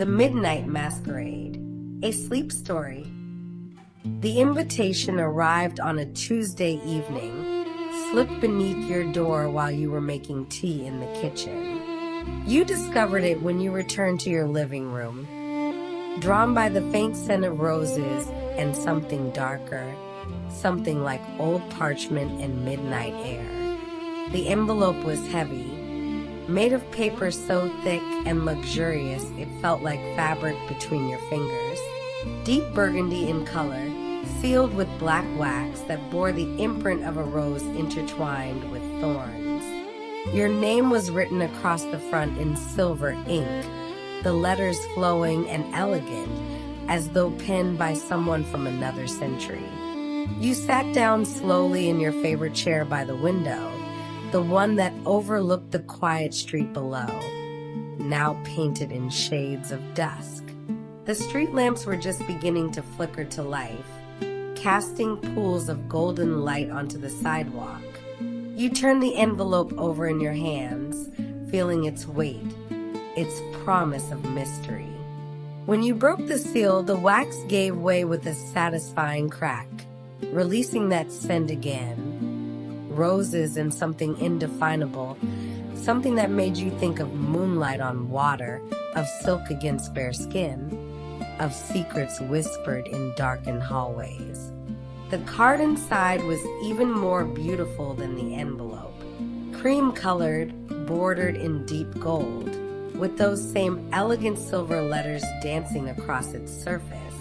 The Midnight Masquerade, a sleep story. The invitation arrived on a Tuesday evening, slipped beneath your door while you were making tea in the kitchen. You discovered it when you returned to your living room, drawn by the faint scent of roses and something darker, something like old parchment and midnight air. The envelope was heavy, made of paper so thick and luxurious it felt like fabric between your fingers. Deep burgundy in color, sealed with black wax that bore the imprint of a rose intertwined with thorns. Your name was written across the front in silver ink, the letters flowing and elegant, as though penned by someone from another century. You sat down slowly in your favorite chair by the window, the one that overlooked the quiet street below, now painted in shades of dusk. The street lamps were just beginning to flicker to life, casting pools of golden light onto the sidewalk. You turned the envelope over in your hands, feeling its weight, its promise of mystery. When you broke the seal, the wax gave way with a satisfying crack, releasing that scent again. Roses and something indefinable, something that made you think of moonlight on water, of silk against bare skin, of secrets whispered in darkened hallways. The card inside was even more beautiful than the envelope, cream-colored, bordered in deep gold, with those same elegant silver letters dancing across its surface.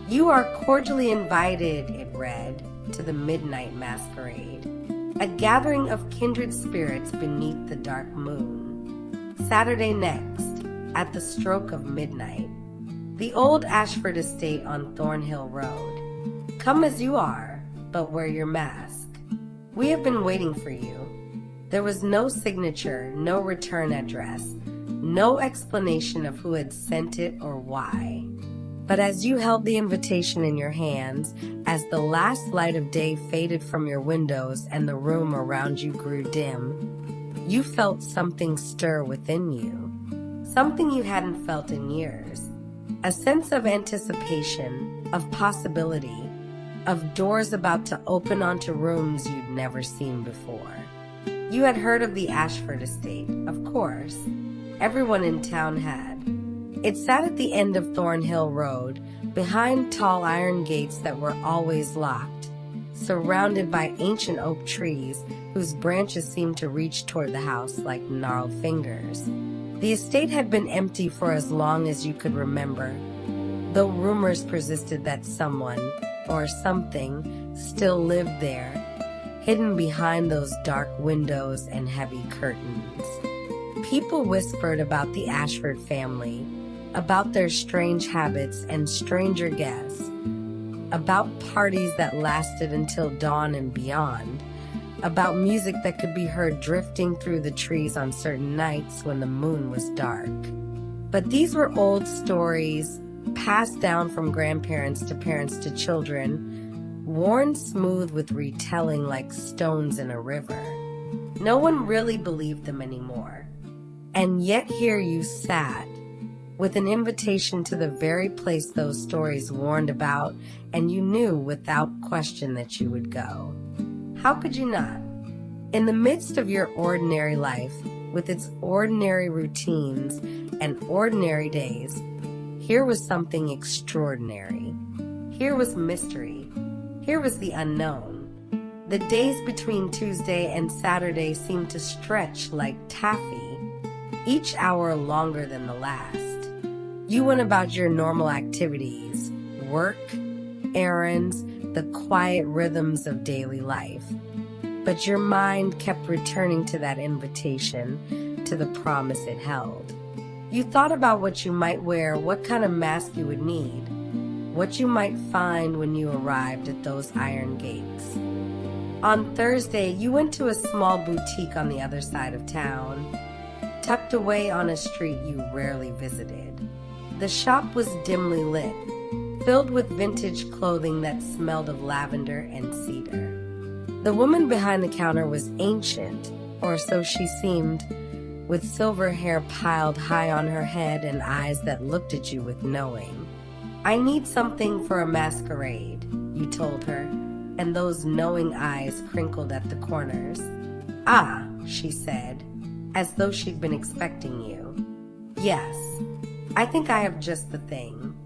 "You are cordially invited," it read, "to the Midnight Masquerade, a gathering of kindred spirits beneath the dark moon. Saturday next, at the stroke of midnight, the old Ashford estate on Thornhill Road. Come as you are, but wear your mask. We have been waiting for you." There was no signature, no return address, no explanation of who had sent it or why. But as you held the invitation in your hands, as the last light of day faded from your windows and the room around you grew dim, you felt something stir within you, something you hadn't felt in years. A sense of anticipation, of possibility, of doors about to open onto rooms you'd never seen before. You had heard of the Ashford estate, of course. Everyone in town had. It sat at the end of Thornhill Road, behind tall iron gates that were always locked, surrounded by ancient oak trees whose branches seemed to reach toward the house like gnarled fingers. The estate had been empty for as long as you could remember, though rumors persisted that someone, or something, still lived there, hidden behind those dark windows and heavy curtains. People whispered about the Ashford family, about their strange habits and stranger guests, about parties that lasted until dawn and beyond, about music that could be heard drifting through the trees on certain nights when the moon was dark. But these were old stories, passed down from grandparents to parents to children, worn smooth with retelling like stones in a river. No one really believed them anymore. And yet here you sat, with an invitation to the very place those stories warned about, and you knew without question that you would go. How could you not? In the midst of your ordinary life, with its ordinary routines and ordinary days, here was something extraordinary. Here was mystery. Here was the unknown. The days between Tuesday and Saturday seemed to stretch like taffy, each hour longer than the last. You went about your normal activities, work, errands, the quiet rhythms of daily life. But your mind kept returning to that invitation, to the promise it held. You thought about what you might wear, what kind of mask you would need, what you might find when you arrived at those iron gates. On Thursday, you went to a small boutique on the other side of town, tucked away on a street you rarely visited. The shop was dimly lit, filled with vintage clothing that smelled of lavender and cedar. The woman behind the counter was ancient, or so she seemed, with silver hair piled high on her head and eyes that looked at you with knowing. "I need something for a masquerade," you told her, and those knowing eyes crinkled at the corners. "Ah," she said, as though she'd been expecting you. "Yes, I think I have just the thing."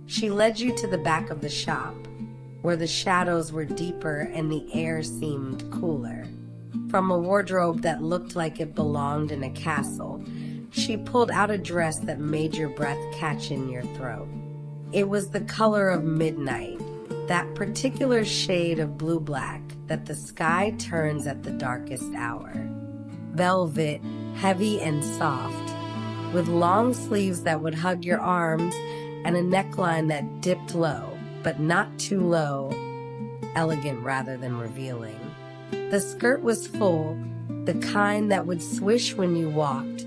She led you to the back of the shop, where the shadows were deeper and the air seemed cooler. From a wardrobe that looked like it belonged in a castle, she pulled out a dress that made your breath catch in your throat. It was the color of midnight, that particular shade of blue-black that the sky turns at the darkest hour. Velvet, heavy and soft, with long sleeves that would hug your arms and a neckline that dipped low, but not too low, elegant rather than revealing. The skirt was full, the kind that would swish when you walked,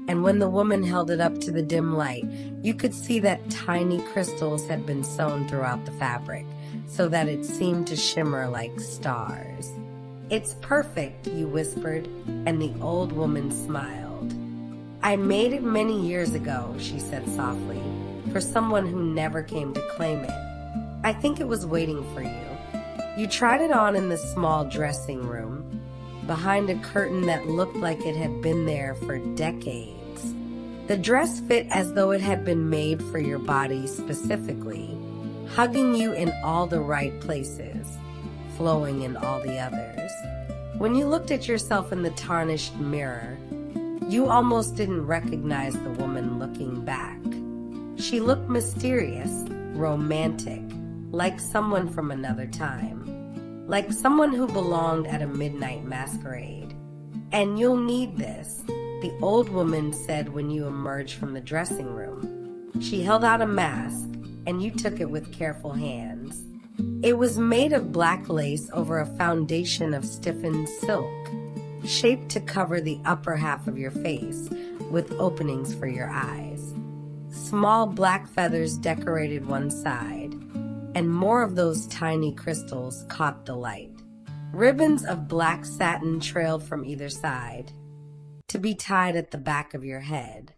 and when the woman held it up to the dim light, you could see that tiny crystals had been sewn throughout the fabric, so that it seemed to shimmer like stars. "It's perfect," you whispered, and the old woman smiled. "I made it many years ago," she said softly, "for someone who never came to claim it. I think it was waiting for you." You tried it on in the small dressing room, behind a curtain that looked like it had been there for decades. The dress fit as though it had been made for your body specifically, hugging you in all the right places, flowing in all the others. When you looked at yourself in the tarnished mirror, you almost didn't recognize the woman looking back. She looked mysterious, romantic, like someone from another time, like someone who belonged at a midnight masquerade. "And you'll need this," the old woman said when you emerged from the dressing room. She held out a mask, and you took it with careful hands. It was made of black lace over a foundation of stiffened silk, shaped to cover the upper half of your face, with openings for your eyes. Small black feathers decorated one side, and more of those tiny crystals caught the light. Ribbons of black satin trailed from either side, to be tied at the back of your head.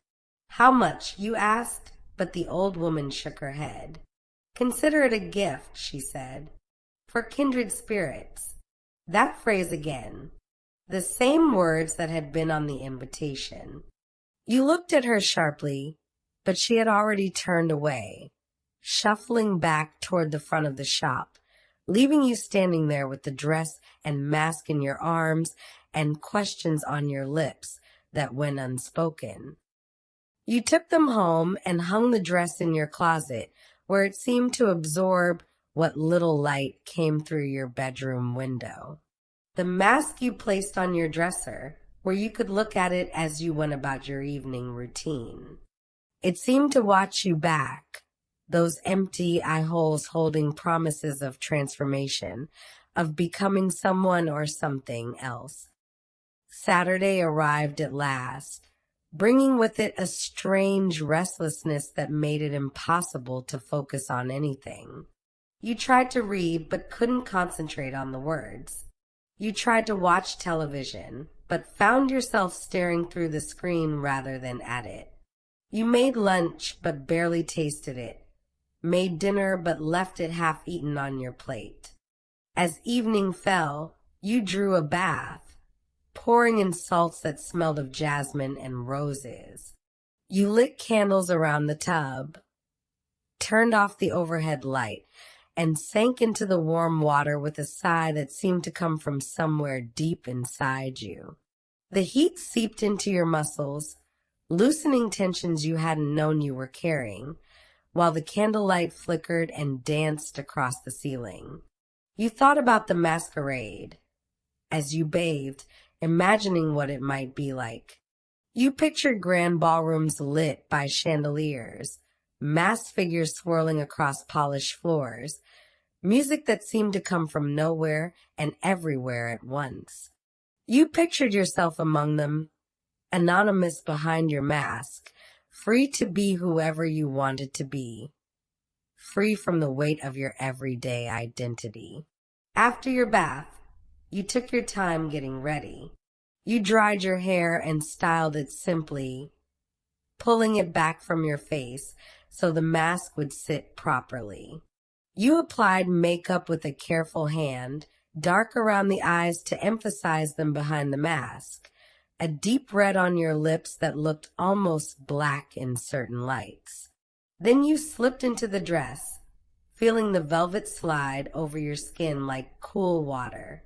"How much?" you asked, but the old woman shook her head. "Consider it a gift," she said, "for kindred spirits." That phrase again, the same words that had been on the invitation. You looked at her sharply, but she had already turned away, shuffling back toward the front of the shop, leaving you standing there with the dress and mask in your arms and questions on your lips that went unspoken. You took them home and hung the dress in your closet, where it seemed to absorb what little light came through your bedroom window. The mask you placed on your dresser, where you could look at it as you went about your evening routine. It seemed to watch you back, those empty eye holes holding promises of transformation, of becoming someone or something else. Saturday arrived at last, bringing with it a strange restlessness that made it impossible to focus on anything. You tried to read, but couldn't concentrate on the words. You tried to watch television, but found yourself staring through the screen rather than at it. You made lunch, but barely tasted it, made dinner, but left it half-eaten on your plate. As evening fell, you drew a bath, pouring in salts that smelled of jasmine and roses. You lit candles around the tub, turned off the overhead light, and sank into the warm water with a sigh that seemed to come from somewhere deep inside you. The heat seeped into your muscles, loosening tensions you hadn't known you were carrying, while the candlelight flickered and danced across the ceiling. You thought about the masquerade as you bathed, imagining what it might be like. You pictured grand ballrooms lit by chandeliers, masked figures swirling across polished floors, music that seemed to come from nowhere and everywhere at once. You pictured yourself among them, anonymous behind your mask, free to be whoever you wanted to be, free from the weight of your everyday identity. After your bath, you took your time getting ready. You dried your hair and styled it simply, pulling it back from your face so the mask would sit properly. You applied makeup with a careful hand, dark around the eyes to emphasize them behind the mask, a deep red on your lips that looked almost black in certain lights. Then you slipped into the dress, feeling the velvet slide over your skin like cool water.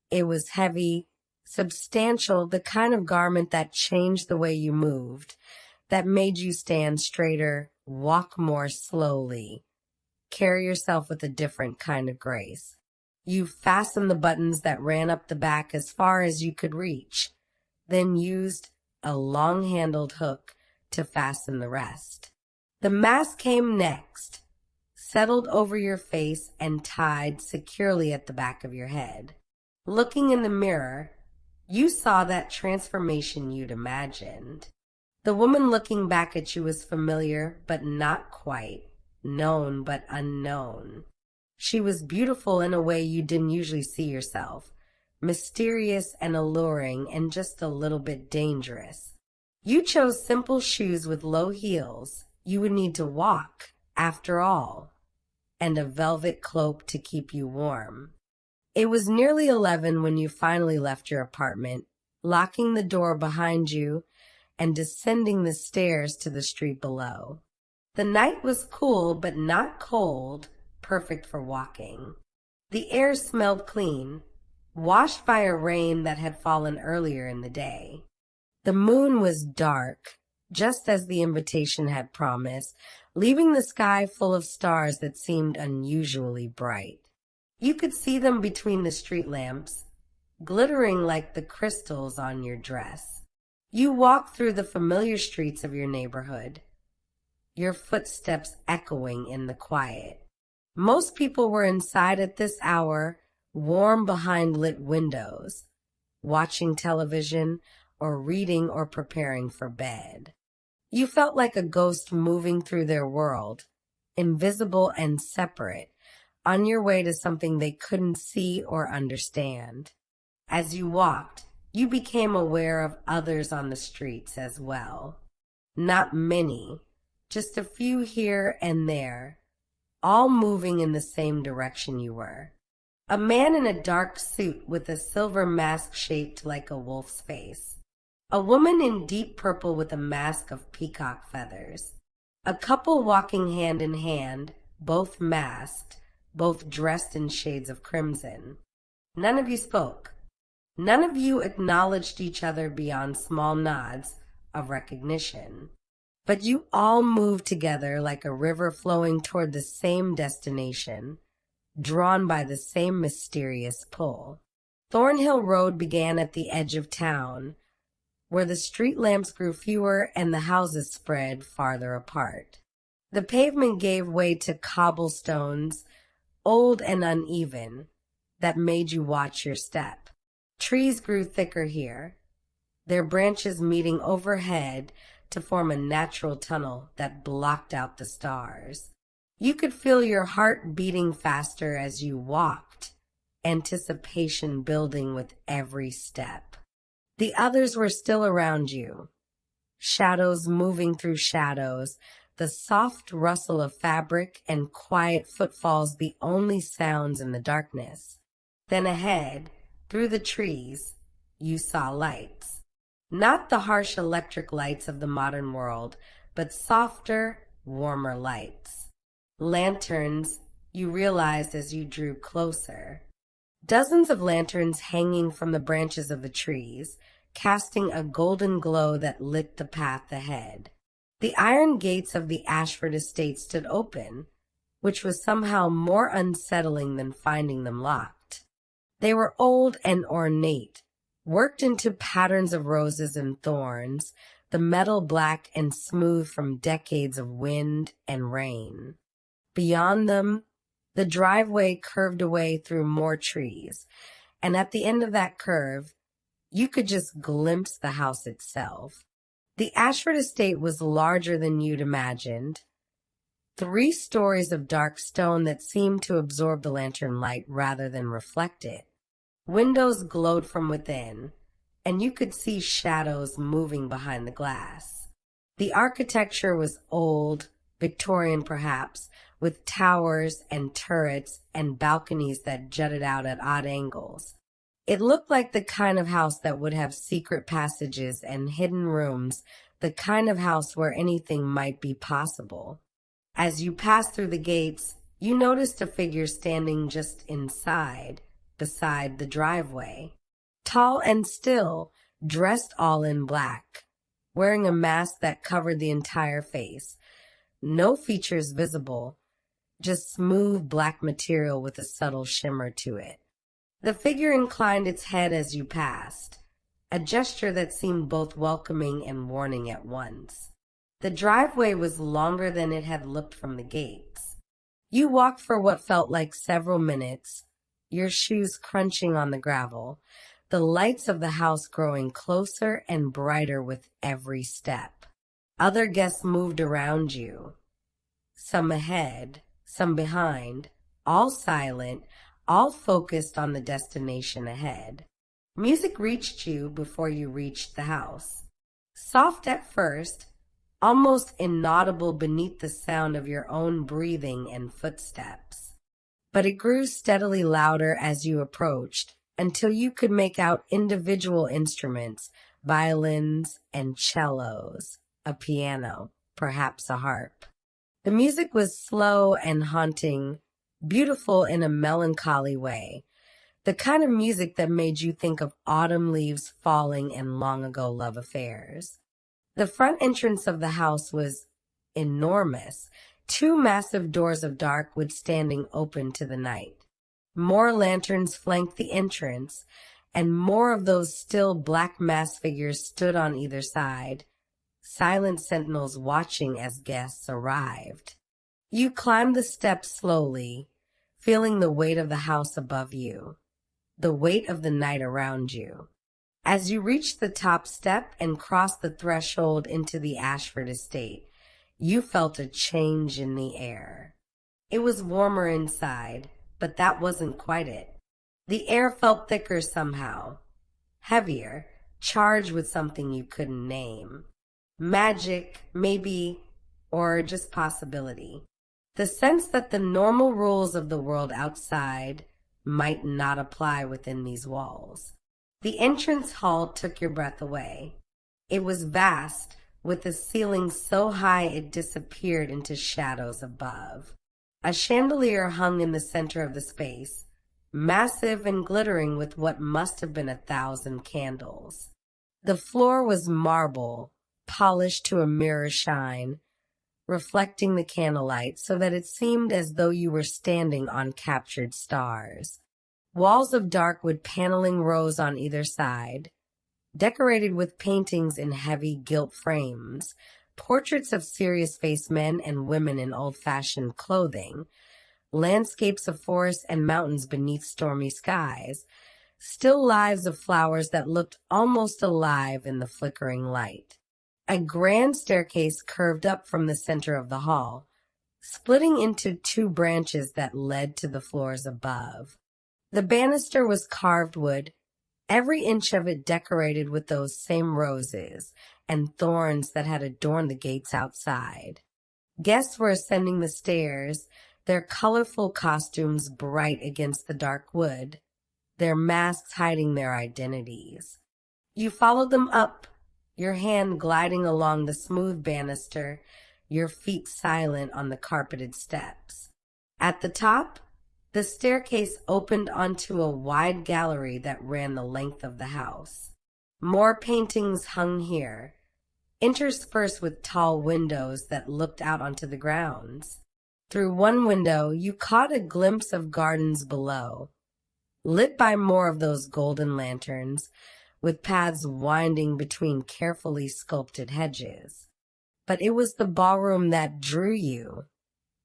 It was heavy, substantial, the kind of garment that changed the way you moved, that made you stand straighter, walk more slowly, carry yourself with a different kind of grace. You fastened the buttons that ran up the back as far as you could reach, then used a long-handled hook to fasten the rest. The mask came next, settled over your face and tied securely at the back of your head. Looking in the mirror, you saw that transformation you'd imagined. The woman looking back at you was familiar, but not quite, known but unknown. She was beautiful in a way you didn't usually see yourself, mysterious and alluring and just a little bit dangerous. You chose simple shoes with low heels. You would need to walk, after all, and a velvet cloak to keep you warm. It was nearly 11 when you finally left your apartment, locking the door behind you and descending the stairs to the street below. The night was cool but not cold, perfect for walking. The air smelled clean, washed by a rain that had fallen earlier in the day. The moon was dark, just as the invitation had promised, leaving the sky full of stars that seemed unusually bright. You could see them between the street lamps, glittering like the crystals on your dress. You walked through the familiar streets of your neighborhood, your footsteps echoing in the quiet. Most people were inside at this hour, warm behind lit windows, watching television or reading or preparing for bed. You felt like a ghost moving through their world, invisible and separate, on your way to something they couldn't see or understand. As you walked, you became aware of others on the streets as well. Not many, just a few here and there, all moving in the same direction you were. A man in a dark suit with a silver mask shaped like a wolf's face. A woman in deep purple with a mask of peacock feathers. A couple walking hand in hand, both masked, both dressed in shades of crimson. None of you spoke. None of you acknowledged each other beyond small nods of recognition. But you all moved together like a river flowing toward the same destination, drawn by the same mysterious pull. Thornhill Road began at the edge of town, where the street lamps grew fewer and the houses spread farther apart. The pavement gave way to cobblestones, old and uneven, that made you watch your step. Trees grew thicker here, their branches meeting overhead to form a natural tunnel that blocked out the stars. You could feel your heart beating faster as you walked, anticipation building with every step. The others were still around you, shadows moving through shadows, the soft rustle of fabric and quiet footfalls the only sounds in the darkness. Then ahead, through the trees, you saw lights. Not the harsh electric lights of the modern world, but softer, warmer lights. Lanterns, you realized as you drew closer. Dozens of lanterns hanging from the branches of the trees, casting a golden glow that lit the path ahead. The iron gates of the Ashford estate stood open, which was somehow more unsettling than finding them locked. They were old and ornate, worked into patterns of roses and thorns, the metal black and smooth from decades of wind and rain. Beyond them, the driveway curved away through more trees, and at the end of that curve, you could just glimpse the house itself. The Ashford estate was larger than you'd imagined. 3 stories of dark stone that seemed to absorb the lantern light rather than reflect it. Windows glowed from within, and you could see shadows moving behind the glass. The architecture was old, Victorian perhaps, with towers and turrets and balconies that jutted out at odd angles. It looked like the kind of house that would have secret passages and hidden rooms, the kind of house where anything might be possible. As you passed through the gates, you noticed a figure standing just inside, beside the driveway. Tall and still, dressed all in black, wearing a mask that covered the entire face. No features visible, just smooth black material with a subtle shimmer to it. The figure inclined its head as you passed, a gesture that seemed both welcoming and warning at once. The driveway was longer than it had looked from the gates. You walked for what felt like several minutes, your shoes crunching on the gravel, the lights of the house growing closer and brighter with every step. Other guests moved around you, some ahead, some behind, all silent, all focused on the destination ahead. Music reached you before you reached the house. Soft at first, almost inaudible beneath the sound of your own breathing and footsteps. But it grew steadily louder as you approached, until you could make out individual instruments, violins and cellos, a piano, perhaps a harp. The music was slow and haunting, beautiful in a melancholy way, the kind of music that made you think of autumn leaves falling and long-ago love affairs. The front entrance of the house was enormous, two massive doors of dark wood standing open to the night. More lanterns flanked the entrance, and more of those still black masked figures stood on either side, silent sentinels watching as guests arrived. You climbed the steps slowly, feeling the weight of the house above you, the weight of the night around you. As you reached the top step and crossed the threshold into the Ashford estate, you felt a change in the air. It was warmer inside, but that wasn't quite it. The air felt thicker somehow, heavier, charged with something you couldn't name. Magic, maybe, or just possibility. The sense that the normal rules of the world outside might not apply within these walls. The entrance hall took your breath away. It was vast, with the ceiling so high it disappeared into shadows above. A chandelier hung in the center of the space, massive and glittering with what must have been 1,000 candles. The floor was marble, polished to a mirror shine, reflecting the candlelight so that it seemed as though you were standing on captured stars. Walls of dark wood paneling rose on either side, decorated with paintings in heavy gilt frames, portraits of serious-faced men and women in old-fashioned clothing, landscapes of forests and mountains beneath stormy skies, still lives of flowers that looked almost alive in the flickering light. A grand staircase curved up from the center of the hall, splitting into two branches that led to the floors above. The banister was carved wood, every inch of it decorated with those same roses and thorns that had adorned the gates outside. Guests were ascending the stairs, their colorful costumes bright against the dark wood, their masks hiding their identities. You followed them up, your hand gliding along the smooth banister, your feet silent on the carpeted steps. At the top, the staircase opened onto a wide gallery that ran the length of the house. More paintings hung here, interspersed with tall windows that looked out onto the grounds. Through one window, you caught a glimpse of gardens below, lit by more of those golden lanterns, with paths winding between carefully sculpted hedges. But it was the ballroom that drew you,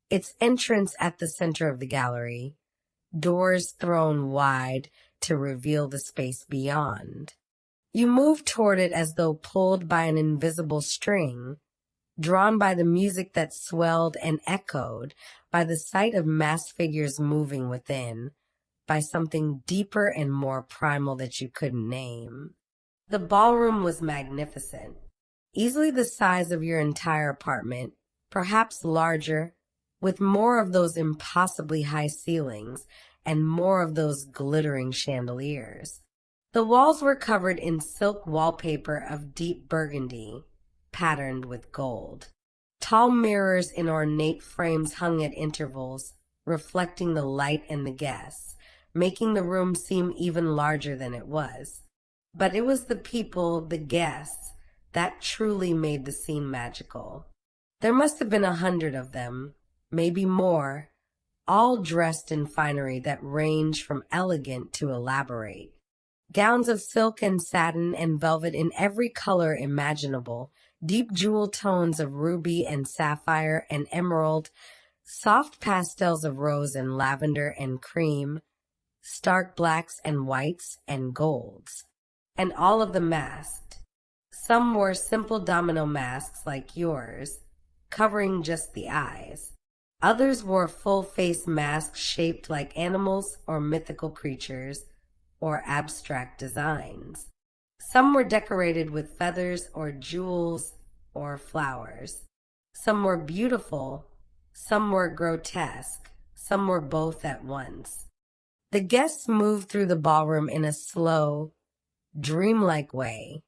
its entrance at the center of the gallery, doors thrown wide to reveal the space beyond. You moved toward it as though pulled by an invisible string, drawn by the music that swelled and echoed, by the sight of masked figures moving within, by something deeper and more primal that you couldn't name. The ballroom was magnificent, easily the size of your entire apartment, perhaps larger, with more of those impossibly high ceilings and more of those glittering chandeliers. The walls were covered in silk wallpaper of deep burgundy, patterned with gold. Tall mirrors in ornate frames hung at intervals, reflecting the light and the guests, making the room seem even larger than it was. But it was the people, the guests, that truly made the scene magical. There must have been 100 of them, maybe more, all dressed in finery that ranged from elegant to elaborate. Gowns of silk and satin and velvet in every color imaginable, deep jewel tones of ruby and sapphire and emerald, soft pastels of rose and lavender and cream, stark blacks and whites and golds. And all of them masked. Some wore simple domino masks like yours, covering just the eyes. Others wore full-face masks shaped like animals or mythical creatures or abstract designs. Some were decorated with feathers or jewels or flowers. Some were beautiful, some were grotesque, some were both at once. The guests moved through the ballroom in a slow, dreamlike way,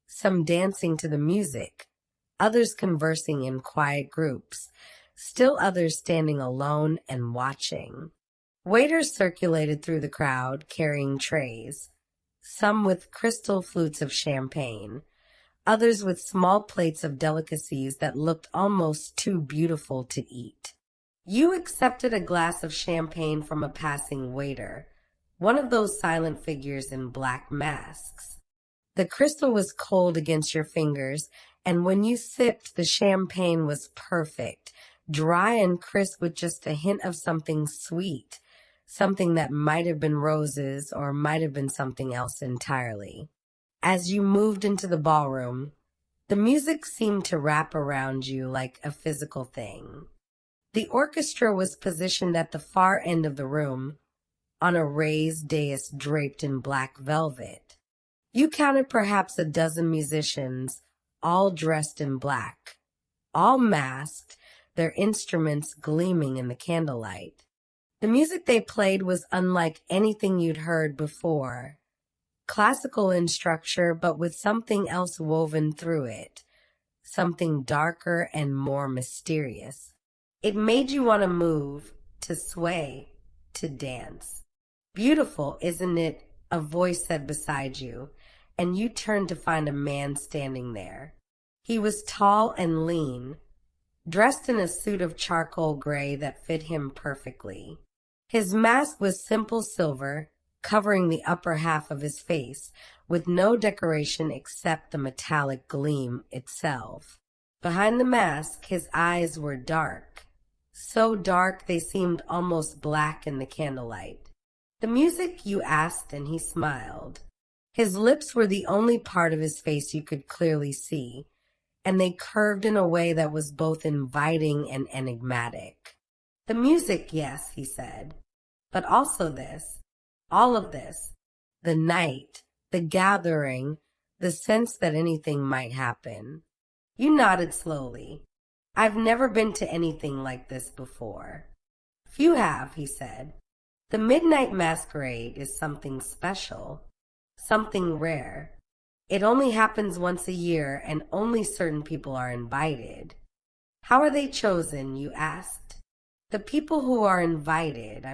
some dancing to the music, others conversing in quiet groups, still others standing alone and watching. Waiters circulated through the crowd carrying trays, some with crystal flutes of champagne, others with small plates of delicacies that looked almost too beautiful to eat. You accepted a glass of champagne from a passing waiter, one of those silent figures in black masks. The crystal was cold against your fingers, and when you sipped, the champagne was perfect, dry and crisp with just a hint of something sweet, something that might have been roses or might have been something else entirely. As you moved into the ballroom, the music seemed to wrap around you like a physical thing. The orchestra was positioned at the far end of the room, on a raised dais draped in black velvet. You counted perhaps a dozen musicians, all dressed in black, all masked, their instruments gleaming in the candlelight. The music they played was unlike anything you'd heard before. Classical in structure, but with something else woven through it, something darker and more mysterious. It made you want to move, to sway, to dance. Beautiful, isn't it? A voice said beside you, and you turned to find a man standing there. He was tall and lean, dressed in a suit of charcoal gray that fit him perfectly. His mask was simple silver, covering the upper half of his face, with no decoration except the metallic gleam itself. Behind the mask, his eyes were dark, so dark they seemed almost black in the candlelight. The music, you asked, and he smiled. His lips were the only part of his face you could clearly see, and they curved in a way that was both inviting and enigmatic. The music, yes, he said, but also this, all of this, the night, the gathering, the sense that anything might happen. You nodded slowly. I've never been to anything like this before. Few have, he said. The midnight masquerade is something special, something rare. It only happens once a year, and only certain people are invited. How are they chosen, you asked? The people who are invited,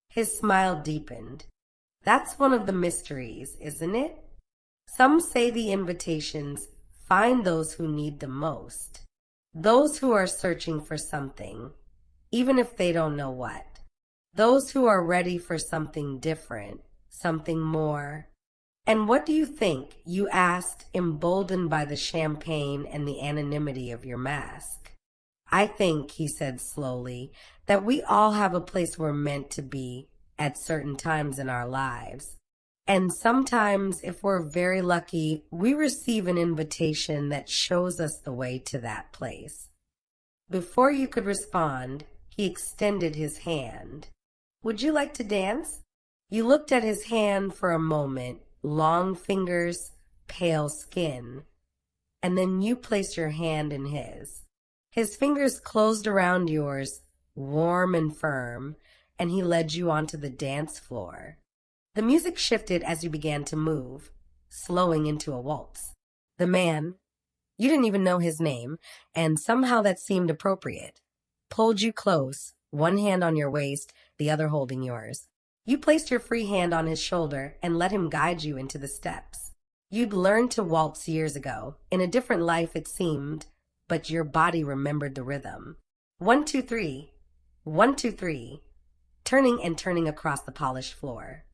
His smile deepened. That's one of the mysteries, isn't it? Some say the invitations find those who need them most, those who are searching for something, even if they don't know what. Those who are ready for something different, something more. And what do you think? You asked, emboldened by the champagne and the anonymity of your mask. I think, he said slowly, that we all have a place we're meant to be at certain times in our lives. And sometimes, if we're very lucky, we receive an invitation that shows us the way to that place. Before you could respond, he extended his hand. Would you like to dance? You looked at his hand for a moment, long fingers, pale skin. And then you placed your hand in his. His fingers closed around yours, warm and firm, and he led you onto the dance floor. The music shifted as you began to move, slowing into a waltz. The man, you didn't even know his name, and somehow that seemed appropriate, pulled you close, one hand on your waist, the other holding yours. You placed your free hand on his shoulder and let him guide you into the steps. You'd learned to waltz years ago, in a different life it seemed, but your body remembered the rhythm. 1, 2, 3. 1, 2, 3. Turning and turning across the polished floor.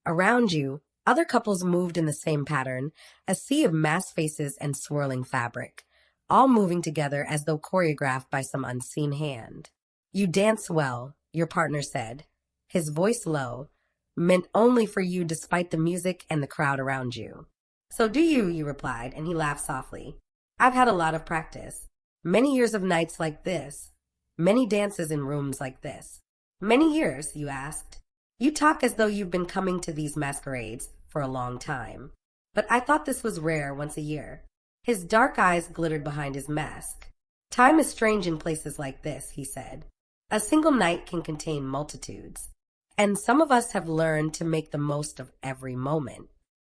Around you, other couples moved in the same pattern, a sea of masked faces and swirling fabric, all moving together as though choreographed by some unseen hand. You dance well, your partner said, his voice low, meant only for you despite the music and the crowd around you. So do you replied, and he laughed softly. I've had a lot of practice. Many years of nights like this. Many dances in rooms like this. Many years, you asked. You talk as though you've been coming to these masquerades for a long time. But I thought this was rare once a year. His dark eyes glittered behind his mask. Time is strange in places like this, he said. A single night can contain multitudes. And some of us have learned to make the most of every moment.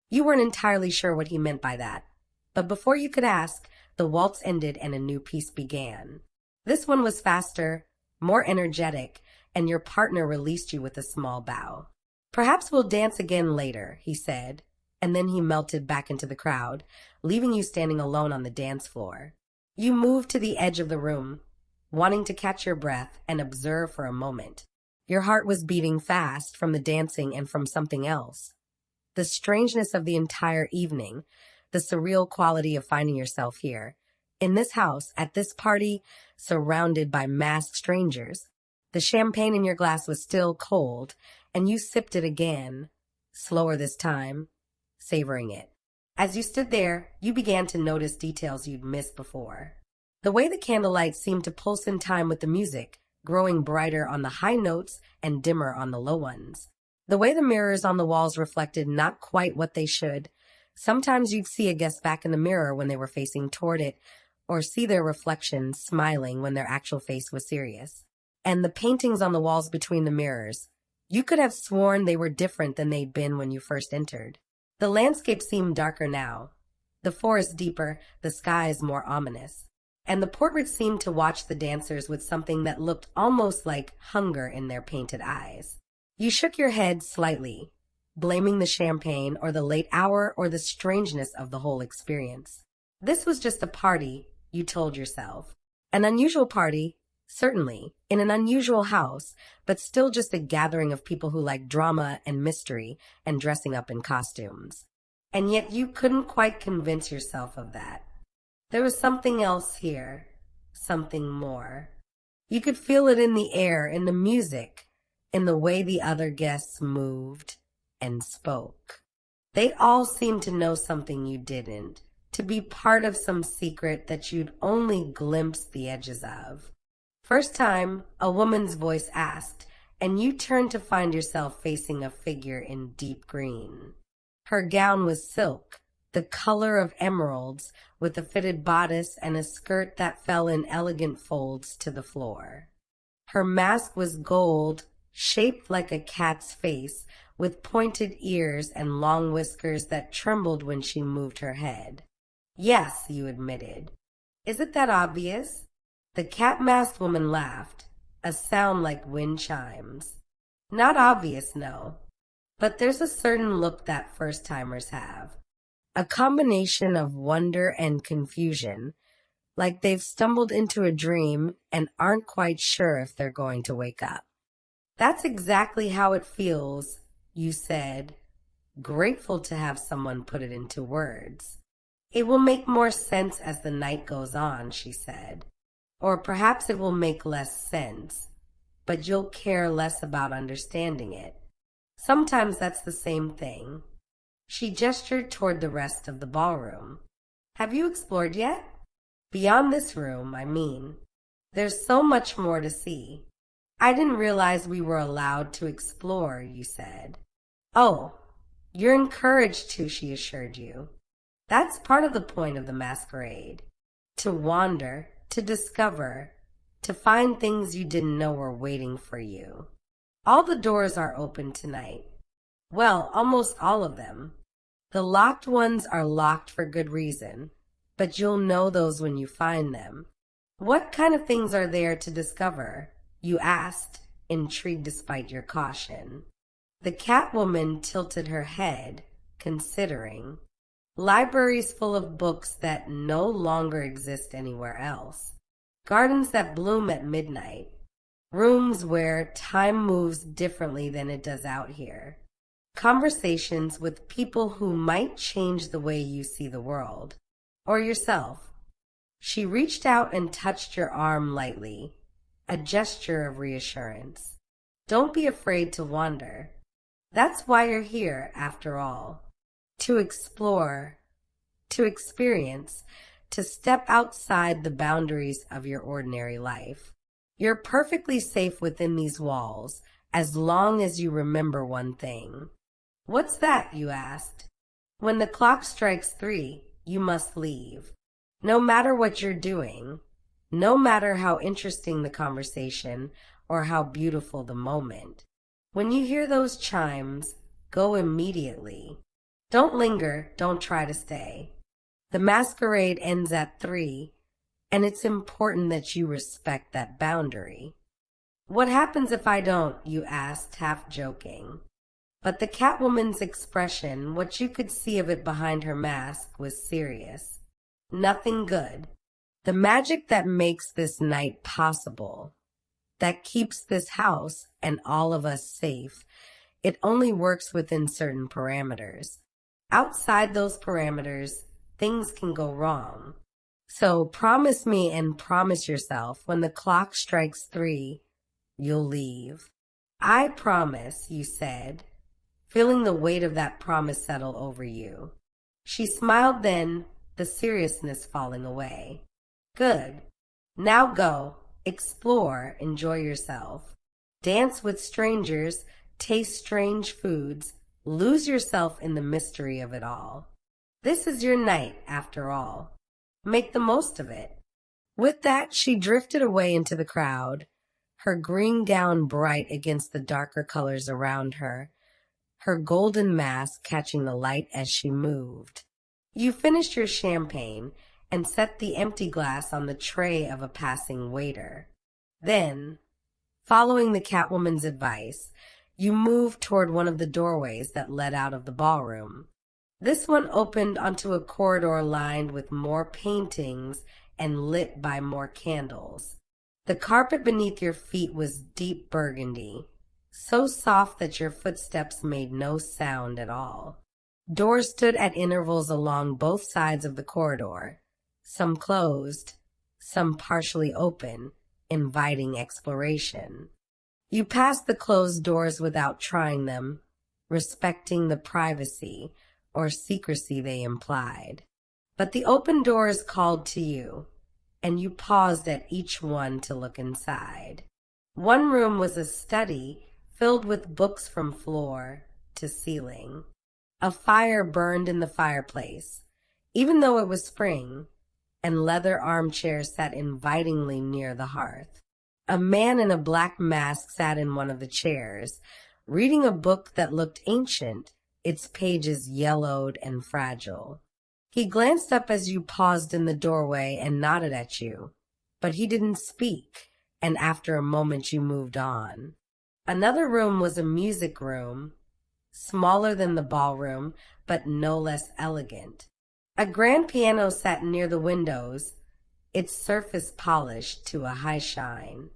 You weren't entirely sure what he meant by that. But before you could ask, the waltz ended and a new piece began. This one was faster, more energetic, and your partner released you with a small bow. Perhaps we'll dance again later, he said, and then he melted back into the crowd, leaving you standing alone on the dance floor. You moved to the edge of the room, wanting to catch your breath and observe for a moment. Your heart was beating fast from the dancing and from something else. The strangeness of the entire evening, the surreal quality of finding yourself here, in this house, at this party, surrounded by masked strangers. The champagne in your glass was still cold, and you sipped it again, slower this time, savoring it. As you stood there, you began to notice details you'd missed before. The way the candlelight seemed to pulse in time with the music, growing brighter on the high notes and dimmer on the low ones. The way the mirrors on the walls reflected not quite what they should. Sometimes you'd see a guest back in the mirror when they were facing toward it, or see their reflection smiling when their actual face was serious. And the paintings on the walls between the mirrors, you could have sworn they were different than they'd been when you first entered. The landscape seemed darker now, the forest deeper, the skies more ominous. And the portraits seemed to watch the dancers with something that looked almost like hunger in their painted eyes. You shook your head slightly, blaming the champagne or the late hour or the strangeness of the whole experience. This was just a party, you told yourself. An unusual party, certainly, in an unusual house, but still just a gathering of people who like drama and mystery and dressing up in costumes. And yet you couldn't quite convince yourself of that. There was something else here, something more. You could feel it in the air, in the music, in the way the other guests moved and spoke. They all seemed to know something you didn't, to be part of some secret that you'd only glimpsed the edges of. First time, a woman's voice asked, and you turned to find yourself facing a figure in deep green. Her gown was silk, the color of emeralds, with a fitted bodice and a skirt that fell in elegant folds to the floor. Her mask was gold, shaped like a cat's face, with pointed ears and long whiskers that trembled when she moved her head. Yes, you admitted. Is it that obvious? The cat-masked woman laughed, a sound like wind chimes. Not obvious, no. But there's a certain look that first-timers have. A combination of wonder and confusion, like they've stumbled into a dream and aren't quite sure if they're going to wake up. That's exactly how it feels, you said, grateful to have someone put it into words. It will make more sense as the night goes on, she said. Or perhaps it will make less sense, but you'll care less about understanding it. Sometimes that's the same thing. She gestured toward the rest of the ballroom. Have you explored yet? Beyond this room, I mean. There's so much more to see. I didn't realize we were allowed to explore, you said. Oh, You're encouraged to, she assured you. That's part of the point of the masquerade. To wander, to discover, to find things you didn't know were waiting for you. All the doors are open tonight. Well, almost all of them. The locked ones are locked for good reason, but you'll know those when you find them. What kind of things are there to discover? You asked, intrigued despite your caution. The Catwoman tilted her head, considering. Libraries full of books that no longer exist anywhere else. Gardens that bloom at midnight. Rooms where time moves differently than it does out here. Conversations with people who might change the way you see the world. Or yourself. She reached out and touched your arm lightly, a gesture of reassurance. Don't be afraid to wander. That's why you're here, after all. To explore, to experience, to step outside the boundaries of your ordinary life. You're perfectly safe within these walls, as long as you remember one thing. What's that, you asked? When the clock strikes 3, you must leave. No matter what you're doing, no matter how interesting the conversation or how beautiful the moment. When you hear those chimes, go immediately. Don't linger, don't try to stay. The masquerade ends at 3, and it's important that you respect that boundary. What happens if I don't? You asked, half joking. But the Catwoman's expression, what you could see of it behind her mask, was serious. Nothing good. The magic that makes this night possible, that keeps this house and all of us safe, it only works within certain parameters. Outside those parameters, things can go wrong. So promise me and promise yourself when the clock strikes 3, you'll leave. I promise, you said, feeling the weight of that promise settle over you. She smiled then, the seriousness falling away. Good. Now go, explore, enjoy yourself. Dance with strangers, taste strange foods, lose yourself in the mystery of it all. This is your night, after all. Make the most of it. With that, she drifted away into the crowd, her green gown bright against the darker colors around her, her golden mask catching the light as she moved. You finished your champagne and set the empty glass on the tray of a passing waiter. Then, following the Catwoman's advice, you moved toward one of the doorways that led out of the ballroom. This one opened onto a corridor lined with more paintings and lit by more candles. The carpet beneath your feet was deep burgundy, so soft that your footsteps made no sound at all. Doors stood at intervals along both sides of the corridor, some closed, some partially open, inviting exploration. You passed the closed doors without trying them, respecting the privacy or secrecy they implied. But the open doors called to you, and you paused at each one to look inside. One room was a study filled with books from floor to ceiling. A fire burned in the fireplace, even though it was spring, and leather armchairs sat invitingly near the hearth. A man in a black mask sat in one of the chairs, reading a book that looked ancient, its pages yellowed and fragile. He glanced up as you paused in the doorway and nodded at you, but he didn't speak, and after a moment you moved on. Another room was a music room, smaller than the ballroom, but no less elegant. A grand piano sat near the windows, its surface polished to a high shine.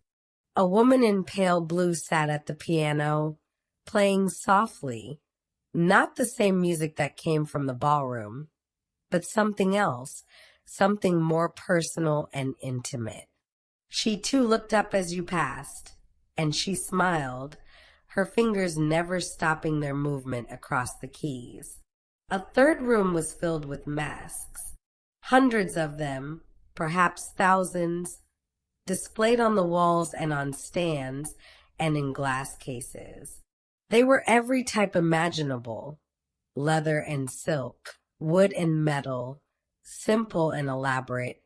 A woman in pale blue sat at the piano, playing softly, not the same music that came from the ballroom, but something else, something more personal and intimate. She too looked up as you passed, and she smiled, her fingers never stopping their movement across the keys. A third room was filled with masks, hundreds of them, perhaps thousands, displayed on the walls and on stands and in glass cases. They were every type imaginable, leather and silk, wood and metal, simple and elaborate,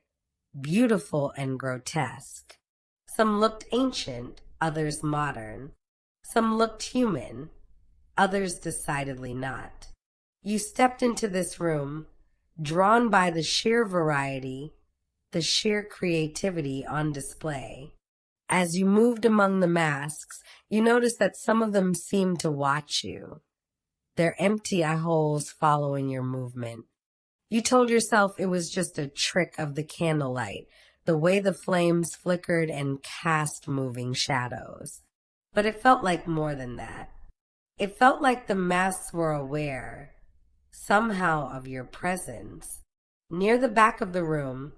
beautiful and grotesque. Some looked ancient, others modern. Some looked human, others decidedly not. You stepped into this room, drawn by the sheer variety, the sheer creativity on display. As you moved among the masks, you noticed that some of them seemed to watch you, their empty eye holes following your movement. You told yourself it was just a trick of the candlelight, the way the flames flickered and cast moving shadows. But it felt like more than that. It felt like the masks were aware, somehow, of your presence. Near the back of the room,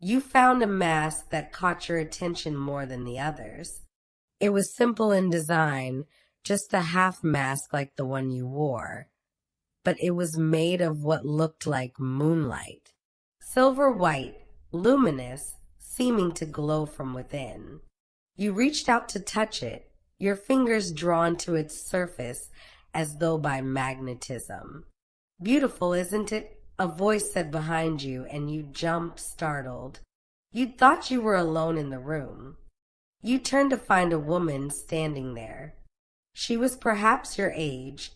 you found a mask that caught your attention more than the others. It was simple in design, just a half mask like the one you wore, but it was made of what looked like moonlight. Silver white, luminous, seeming to glow from within. You reached out to touch it, your fingers drawn to its surface as though by magnetism. "Beautiful, isn't it?" a voice said behind you, and you jumped, startled. You thought you were alone in the room. You turned to find a woman standing there. She was perhaps your age,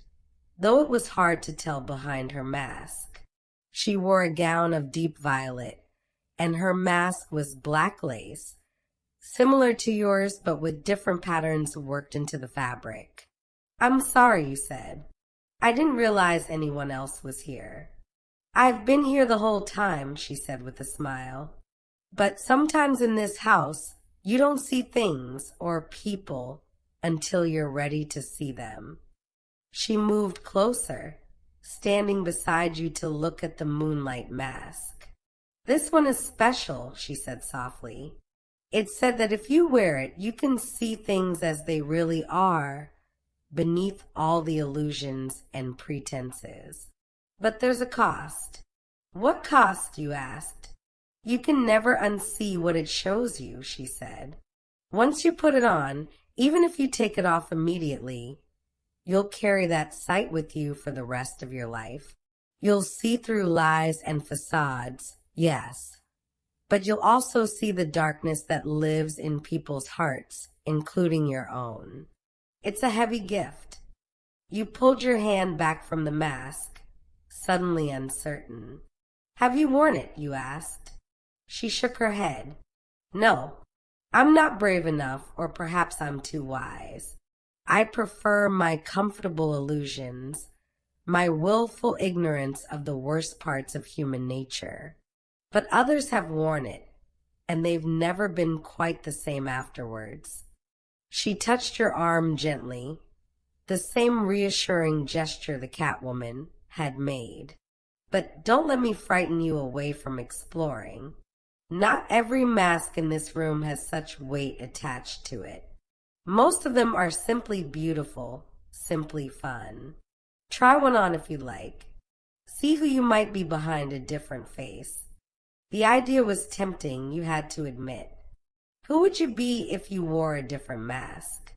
though it was hard to tell behind her mask. She wore a gown of deep violet, and her mask was black lace, similar to yours but with different patterns worked into the fabric. "I'm sorry," you said. "I didn't realize anyone else was here." "I've been here the whole time," she said with a smile. "But sometimes in this house, you don't see things or people until you're ready to see them." She moved closer, standing beside you to look at the moonlight mask. "This one is special," she said softly. "It said that if you wear it, you can see things as they really are, beneath all the illusions and pretenses. But there's a cost." "What cost?" you asked. "You can never unsee what it shows you," she said. "Once you put it on, even if you take it off immediately, you'll carry that sight with you for the rest of your life. You'll see through lies and facades, yes, but you'll also see the darkness that lives in people's hearts, including your own. It's a heavy gift." You pulled your hand back from the mask, suddenly uncertain. "Have you worn it?" you asked. She shook her head. "No, I'm not brave enough, or perhaps I'm too wise. I prefer my comfortable illusions, my willful ignorance of the worst parts of human nature. But others have worn it, and they've never been quite the same afterwards." She touched your arm gently, the same reassuring gesture the Catwoman had made. "But don't let me frighten you away from exploring. Not every mask in this room has such weight attached to it. Most of them are simply beautiful, simply fun. Try one on if you like. See who you might be behind a different face." The idea was tempting, you had to admit. Who would you be if you wore a different mask?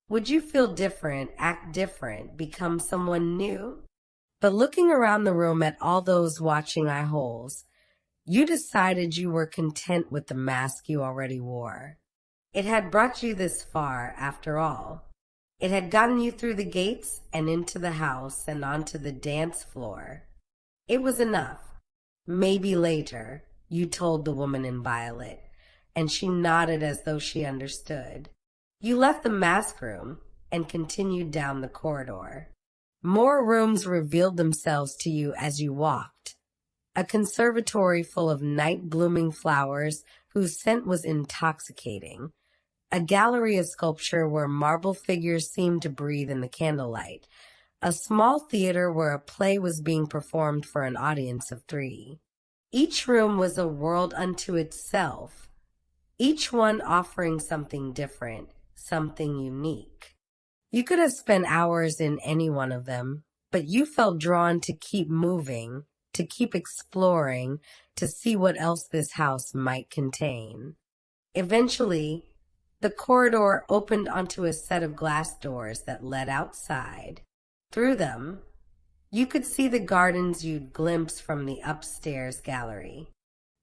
Would you feel different, act different, become someone new? But looking around the room at all those watching eye holes, you decided you were content with the mask you already wore. It had brought you this far, after all. It had gotten you through the gates and into the house and onto the dance floor. It was enough. "Maybe later," you told the woman in violet, and she nodded as though she understood. You left the mask room and continued down the corridor. More rooms revealed themselves to you as you walked. A conservatory full of night-blooming flowers whose scent was intoxicating. A gallery of sculpture where marble figures seemed to breathe in the candlelight. A small theater where a play was being performed for an audience of 3. Each room was a world unto itself, each one offering something different, something unique. You could have spent hours in any one of them, but you felt drawn to keep moving, to keep exploring, to see what else this house might contain. Eventually, the corridor opened onto a set of glass doors that led outside. Through them, You could see the gardens you'd glimpsed from the upstairs gallery.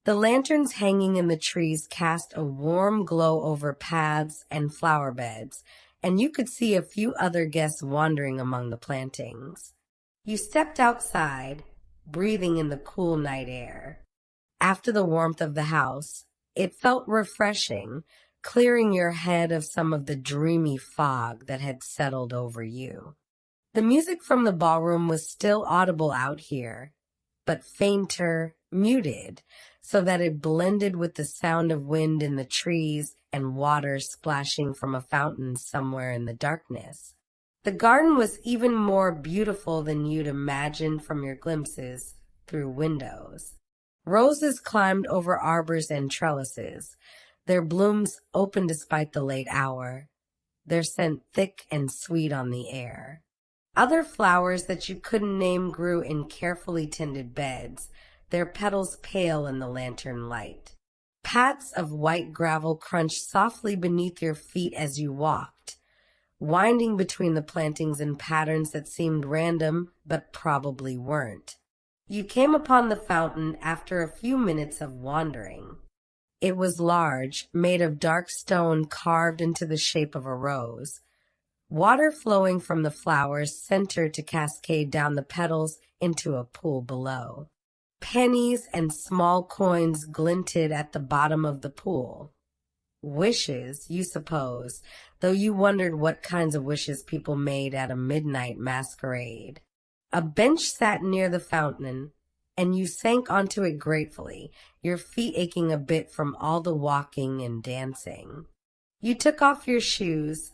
The lanterns hanging in the trees cast a warm glow over paths and flower beds, and you could see a few other guests wandering among the plantings. You stepped outside, breathing in the cool night air. After the warmth of the house, it felt refreshing, clearing your head of some of the dreamy fog that had settled over you. The music from the ballroom was still audible out here, but fainter, muted, so that it blended with the sound of wind in the trees and water splashing from a fountain somewhere in the darkness. The garden was even more beautiful than you'd imagined from your glimpses through windows. Roses climbed over arbors and trellises, their blooms open despite the late hour, their scent thick and sweet on the air. Other flowers that you couldn't name grew in carefully tended beds, their petals pale in the lantern light. Paths of white gravel crunched softly beneath your feet as you walked, winding between the plantings in patterns that seemed random but probably weren't. You came upon the fountain after a few minutes of wandering. It was large, made of dark stone carved into the shape of a rose. Water flowing from the flowers centered to cascade down the petals into a pool below. Pennies and small coins glinted at the bottom of the pool. Wishes, you suppose, though you wondered what kinds of wishes people made at a midnight masquerade. A bench sat near the fountain, and you sank onto it gratefully, your feet aching a bit from all the walking and dancing. You took off your shoes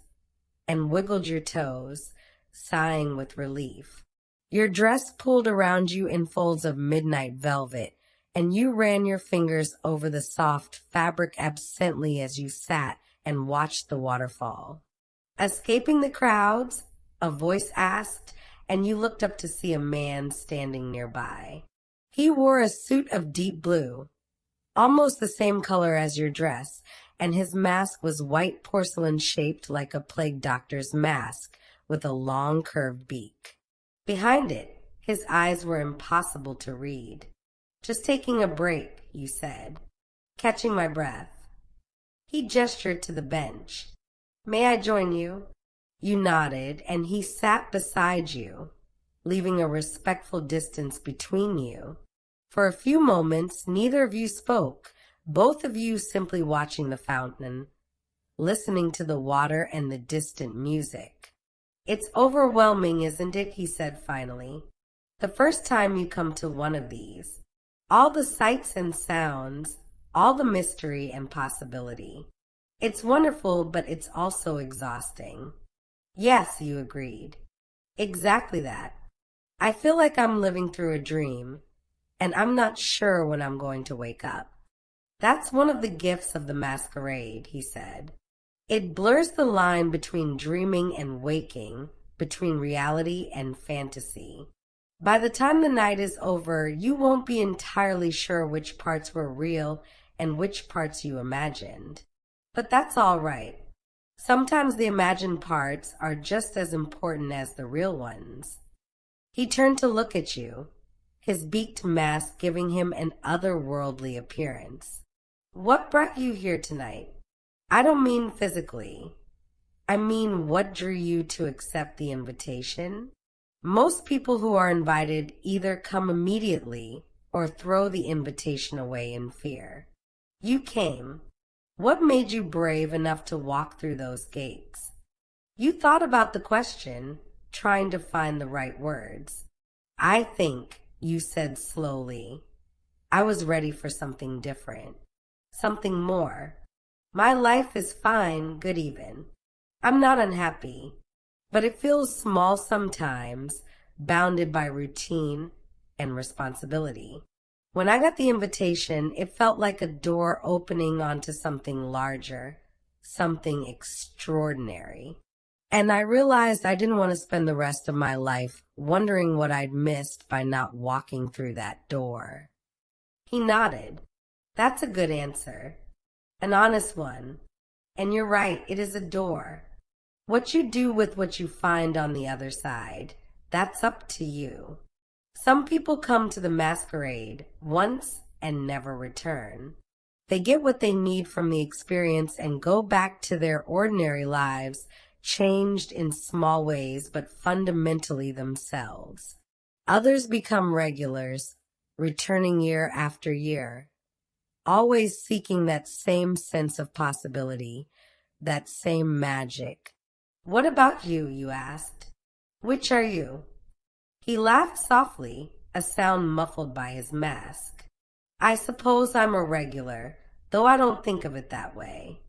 and wiggled your toes, sighing with relief. Your dress pulled around you in folds of midnight velvet, and you ran your fingers over the soft fabric absently as you sat and watched the waterfall. Escaping the crowds, a voice asked, and you looked up to see a man standing nearby. He wore a suit of deep blue, almost the same color as your dress, and his mask was white porcelain shaped like a plague doctor's mask with a long curved beak. Behind it, his eyes were impossible to read. "Just taking a break," you said, catching my breath. He gestured to the bench. "May I join you?" You nodded, and he sat beside you, leaving a respectful distance between you. For a few moments, neither of you spoke, both of you simply watching the fountain, listening to the water and the distant music. "It's overwhelming, isn't it?" he said finally. "The first time you come to one of these. All the sights and sounds, all the mystery and possibility. It's wonderful, but it's also exhausting." "Yes," you agreed. "Exactly that. I feel like I'm living through a dream, and I'm not sure when I'm going to wake up." "That's one of the gifts of the masquerade," he said. "It blurs the line between dreaming and waking, between reality and fantasy. By the time the night is over, you won't be entirely sure which parts were real and which parts you imagined. But that's all right. Sometimes the imagined parts are just as important as the real ones." He turned to look at you, his beaked mask giving him an otherworldly appearance. "What brought you here tonight? I don't mean physically. I mean, what drew you to accept the invitation? Most people who are invited either come immediately or throw the invitation away in fear. You came. What made you brave enough to walk through those gates?" You thought about the question, trying to find the right words. "I think," you said slowly, "I was ready for something different, something more. My life is fine, good even. I'm not unhappy, but it feels small sometimes, bounded by routine and responsibility. When I got the invitation, it felt like a door opening onto something larger, something extraordinary. And I realized I didn't want to spend the rest of my life wondering what I'd missed by not walking through that door." He nodded. "That's a good answer. An honest one. And you're right, it is a door. What you do with what you find on the other side, That's up to you. Some people come to the masquerade once and never return. They get what they need from the experience and go back to their ordinary lives, changed in small ways but fundamentally themselves. Others become regulars, returning year after year, always seeking that same sense of possibility, that same magic. What about you, you asked? Which are you? He laughed softly, a sound muffled by his mask. I suppose I'm a regular, though I don't think of it that way.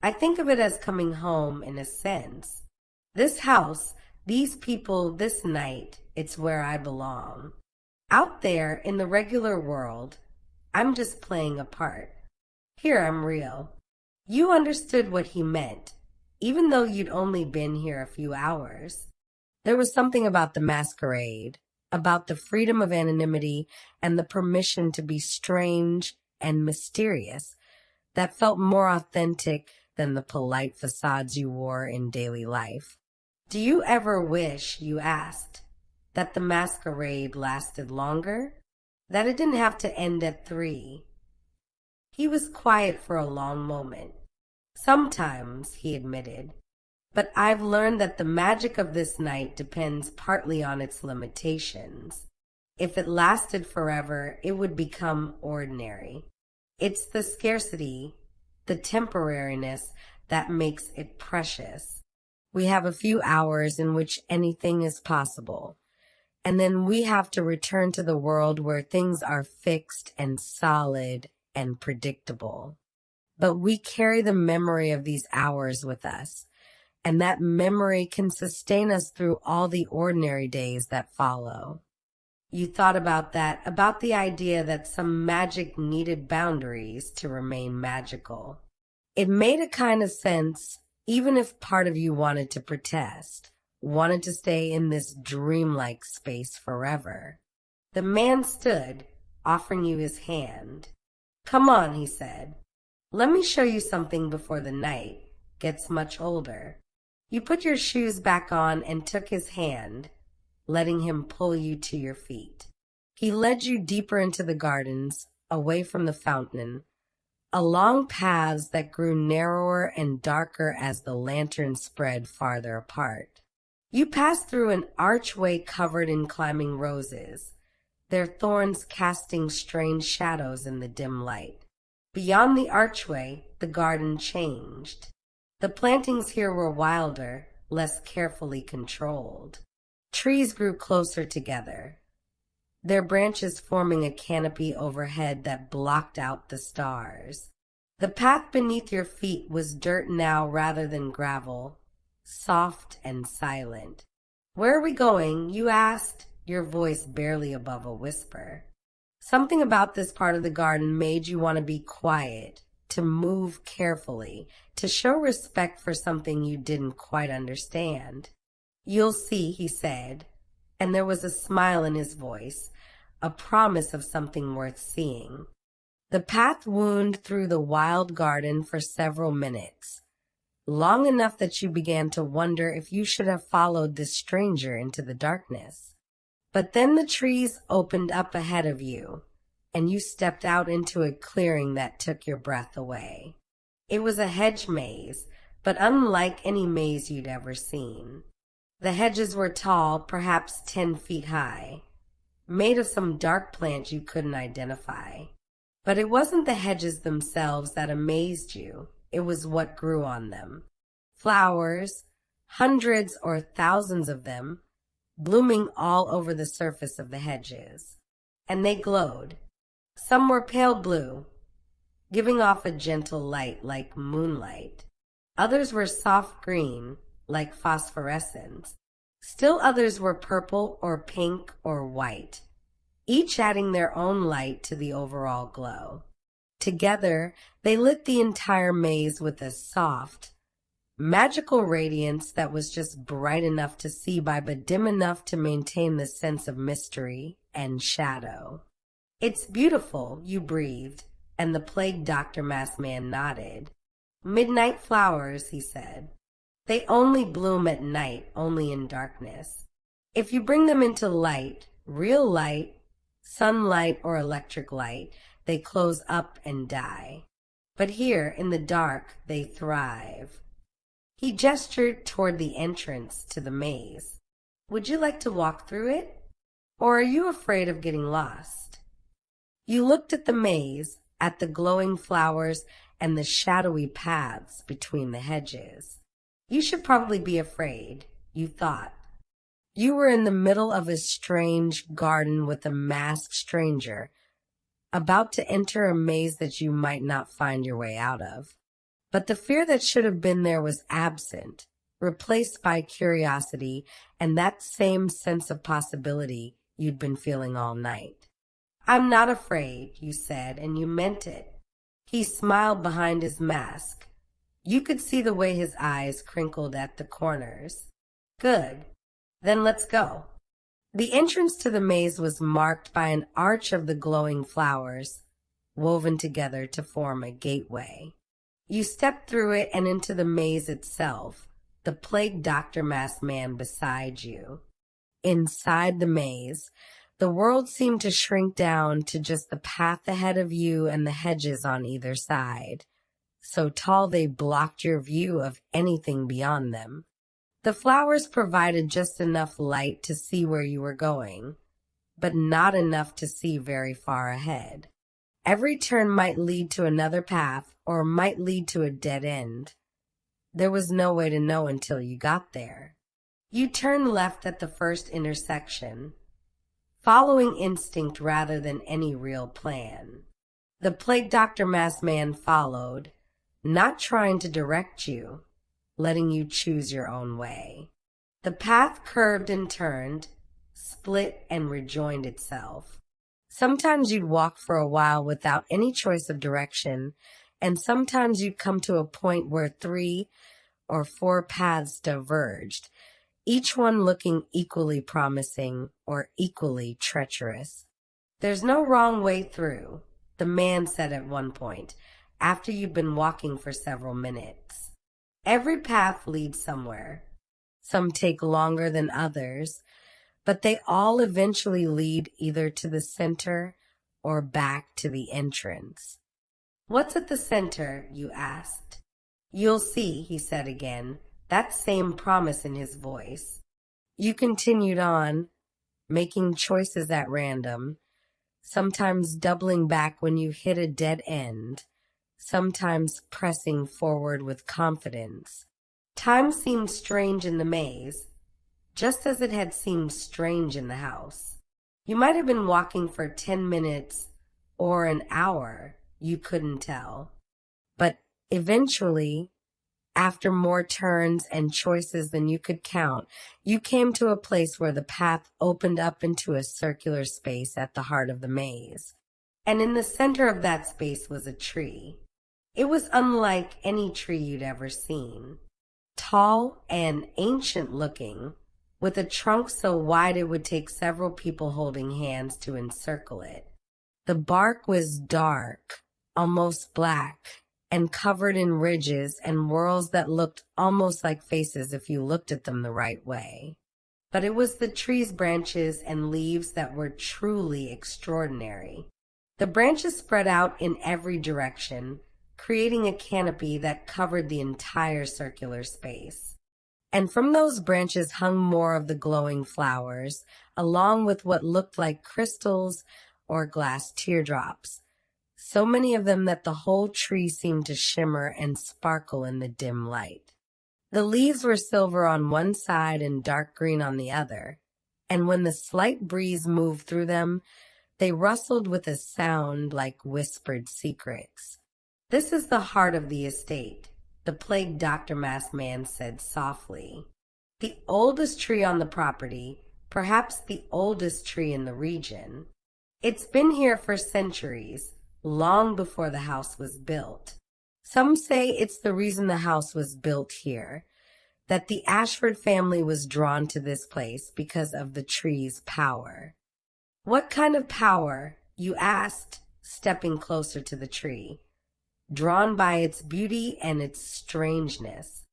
I think of it as coming home in a sense. This house, these people, this night, it's where I belong. Out there in the regular world, I'm just playing a part. Here I'm real. You understood what he meant, even though you'd only been here a few hours. There was something about the masquerade, about the freedom of anonymity and the permission to be strange and mysterious, that felt more authentic than the polite facades you wore in daily life. Do you ever wish, you asked, that the masquerade lasted longer? That it didn't have to end at 3? He was quiet for a long moment. Sometimes, he admitted, but I've learned that the magic of this night depends partly on its limitations. If it lasted forever, it would become ordinary. It's the scarcity, the temporariness that makes it precious. We have a few hours in which anything is possible, and then we have to return to the world where things are fixed and solid and predictable. But we carry the memory of these hours with us, and that memory can sustain us through all the ordinary days that follow. You thought about that, about the idea that some magic needed boundaries to remain magical. It made a kind of sense, even if part of you wanted to protest, wanted to stay in this dreamlike space forever. The man stood, offering you his hand. Come on, he said. Let me show you something before the night gets much older. You put your shoes back on and took his hand, letting him pull you to your feet. He led you deeper into the gardens, away from the fountain, along paths that grew narrower and darker as the lanterns spread farther apart. You passed through an archway covered in climbing roses, their thorns casting strange shadows in the dim light. Beyond the archway, the garden changed. The plantings here were wilder, less carefully controlled. Trees grew closer together, their branches forming a canopy overhead that blocked out the stars. The path beneath your feet was dirt now rather than gravel, soft and silent. Where are we going? You asked, your voice barely above a whisper. Something about this part of the garden made you want to be quiet, to move carefully, to show respect for something you didn't quite understand. You'll see, he said, and there was a smile in his voice, a promise of something worth seeing. The path wound through the wild garden for several minutes, long enough that you began to wonder if you should have followed this stranger into the darkness. But then the trees opened up ahead of you, and you stepped out into a clearing that took your breath away. It was a hedge maze, but unlike any maze you'd ever seen. The hedges were tall, perhaps 10 feet high, made of some dark plant you couldn't identify. But it wasn't the hedges themselves that amazed you. It was what grew on them. Flowers, hundreds or thousands of them, blooming all over the surface of the hedges. And they glowed. Some were pale blue, giving off a gentle light like moonlight. Others were soft green, like phosphorescence. Still others were purple or pink or white, each adding their own light to the overall glow. Together, they lit the entire maze with a soft, magical radiance that was just bright enough to see by but dim enough to maintain the sense of mystery and shadow. It's beautiful, you breathed, and the plague doctor masked man nodded. Midnight flowers, he said. They only bloom at night, only in darkness. If you bring them into light, real light, sunlight or electric light, they close up and die. But here, in the dark, they thrive. He gestured toward the entrance to the maze. Would you like to walk through it? Or are you afraid of getting lost? You looked at the maze, at the glowing flowers and the shadowy paths between the hedges. You should probably be afraid, you thought. You were in the middle of a strange garden with a masked stranger, about to enter a maze that you might not find your way out of. But the fear that should have been there was absent, replaced by curiosity and that same sense of possibility you'd been feeling all night. I'm not afraid, you said, and you meant it. He smiled behind his mask. You could see the way his eyes crinkled at the corners. Good. Then let's go. The entrance to the maze was marked by an arch of the glowing flowers, woven together to form a gateway. You stepped through it and into the maze itself, the plague doctor masked man beside you. Inside the maze, the world seemed to shrink down to just the path ahead of you and the hedges on either side, so tall they blocked your view of anything beyond them. The flowers provided just enough light to see where you were going, but not enough to see very far ahead. Every turn might lead to another path or might lead to a dead end. There was no way to know until you got there. You turned left at the first intersection, following instinct rather than any real plan. The plague doctor masked man followed, not trying to direct you, letting you choose your own way. The path curved and turned, split and rejoined itself. Sometimes you'd walk for a while without any choice of direction, and sometimes you'd come to a point where 3 or 4 paths diverged, each one looking equally promising or equally treacherous. There's no wrong way through, the man said at one point, after you'd been walking for several minutes. Every path leads somewhere. Some take longer than others, but they all eventually lead either to the center or back to the entrance. What's at the center? You asked. You'll see, he said again, that same promise in his voice. You continued on, making choices at random, sometimes doubling back when you hit a dead end, sometimes pressing forward with confidence. Time seemed strange in the maze, just as it had seemed strange in the house. You might have been walking for 10 minutes or an hour, you couldn't tell. But eventually, after more turns and choices than you could count, you came to a place where the path opened up into a circular space at the heart of the maze. And in the center of that space was a tree. It was unlike any tree you'd ever seen. Tall and ancient looking, with a trunk so wide it would take several people holding hands to encircle it. The bark was dark, almost black, and covered in ridges and whorls that looked almost like faces if you looked at them the right way. But it was the tree's branches and leaves that were truly extraordinary. The branches spread out in every direction, creating a canopy that covered the entire circular space. And from those branches hung more of the glowing flowers, along with what looked like crystals or glass teardrops. So many of them that the whole tree seemed to shimmer and sparkle in the dim light. The leaves were silver on one side and dark green on the other, and when the slight breeze moved through them, they rustled with a sound like whispered secrets. This is the heart of the estate, the plague doctor masked man said softly. The oldest tree on the property, perhaps the oldest tree in the region. It's been here for centuries, long before the house was built. Some say it's the reason the house was built here, that the Ashford family was drawn to this place because of the tree's power. What kind of power? You asked, stepping closer to the tree. Drawn by its beauty and its strangeness.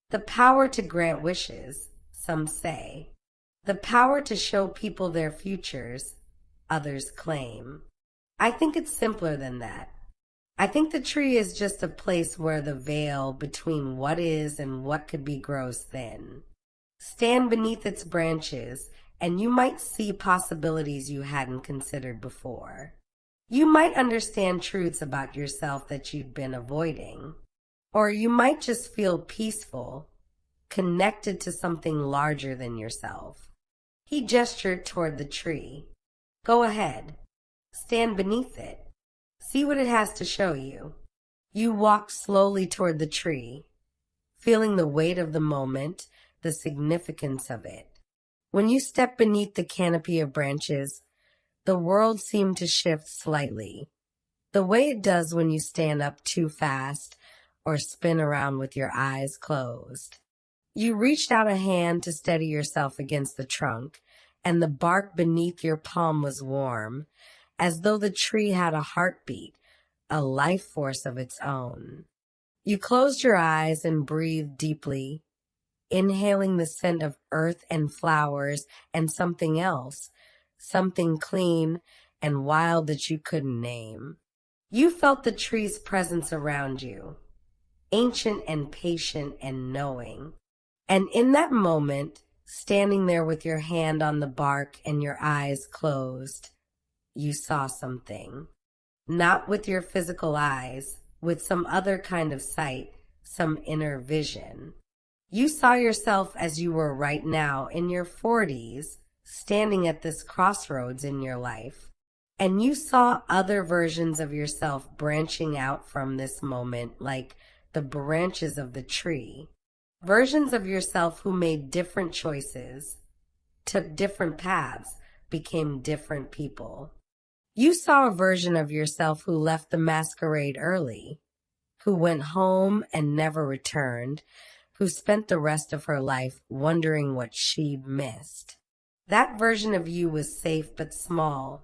The power to grant wishes, some say. The power to show people their futures, others claim. I think it's simpler than that. I think the tree is just a place where the veil between what is and what could be grows thin. Stand beneath its branches, and you might see possibilities you hadn't considered before. You might understand truths about yourself that you'd been avoiding. Or you might just feel peaceful, connected to something larger than yourself. He gestured toward the tree. Go ahead. Stand beneath it. See what it has to show you. You walked slowly toward the tree, feeling the weight of the moment, the significance of it. When you stepped beneath the canopy of branches, the world seemed to shift slightly, the way it does when you stand up too fast or spin around with your eyes closed. You reached out a hand to steady yourself against the trunk, and the bark beneath your palm was warm, as though the tree had a heartbeat, a life force of its own. You closed your eyes and breathed deeply, inhaling the scent of earth and flowers and something else, something clean and wild that you couldn't name. You felt the tree's presence around you, ancient and patient and knowing. And in that moment, standing there with your hand on the bark and your eyes closed, you saw something. Not with your physical eyes, with some other kind of sight, some inner vision. You saw yourself as you were right now in your 40s, standing at this crossroads in your life. And you saw other versions of yourself branching out from this moment like the branches of the tree. Versions of yourself who made different choices, took different paths, became different people. You saw a version of yourself who left the masquerade early, who went home and never returned, who spent the rest of her life wondering what she'd missed. That version of you was safe but small,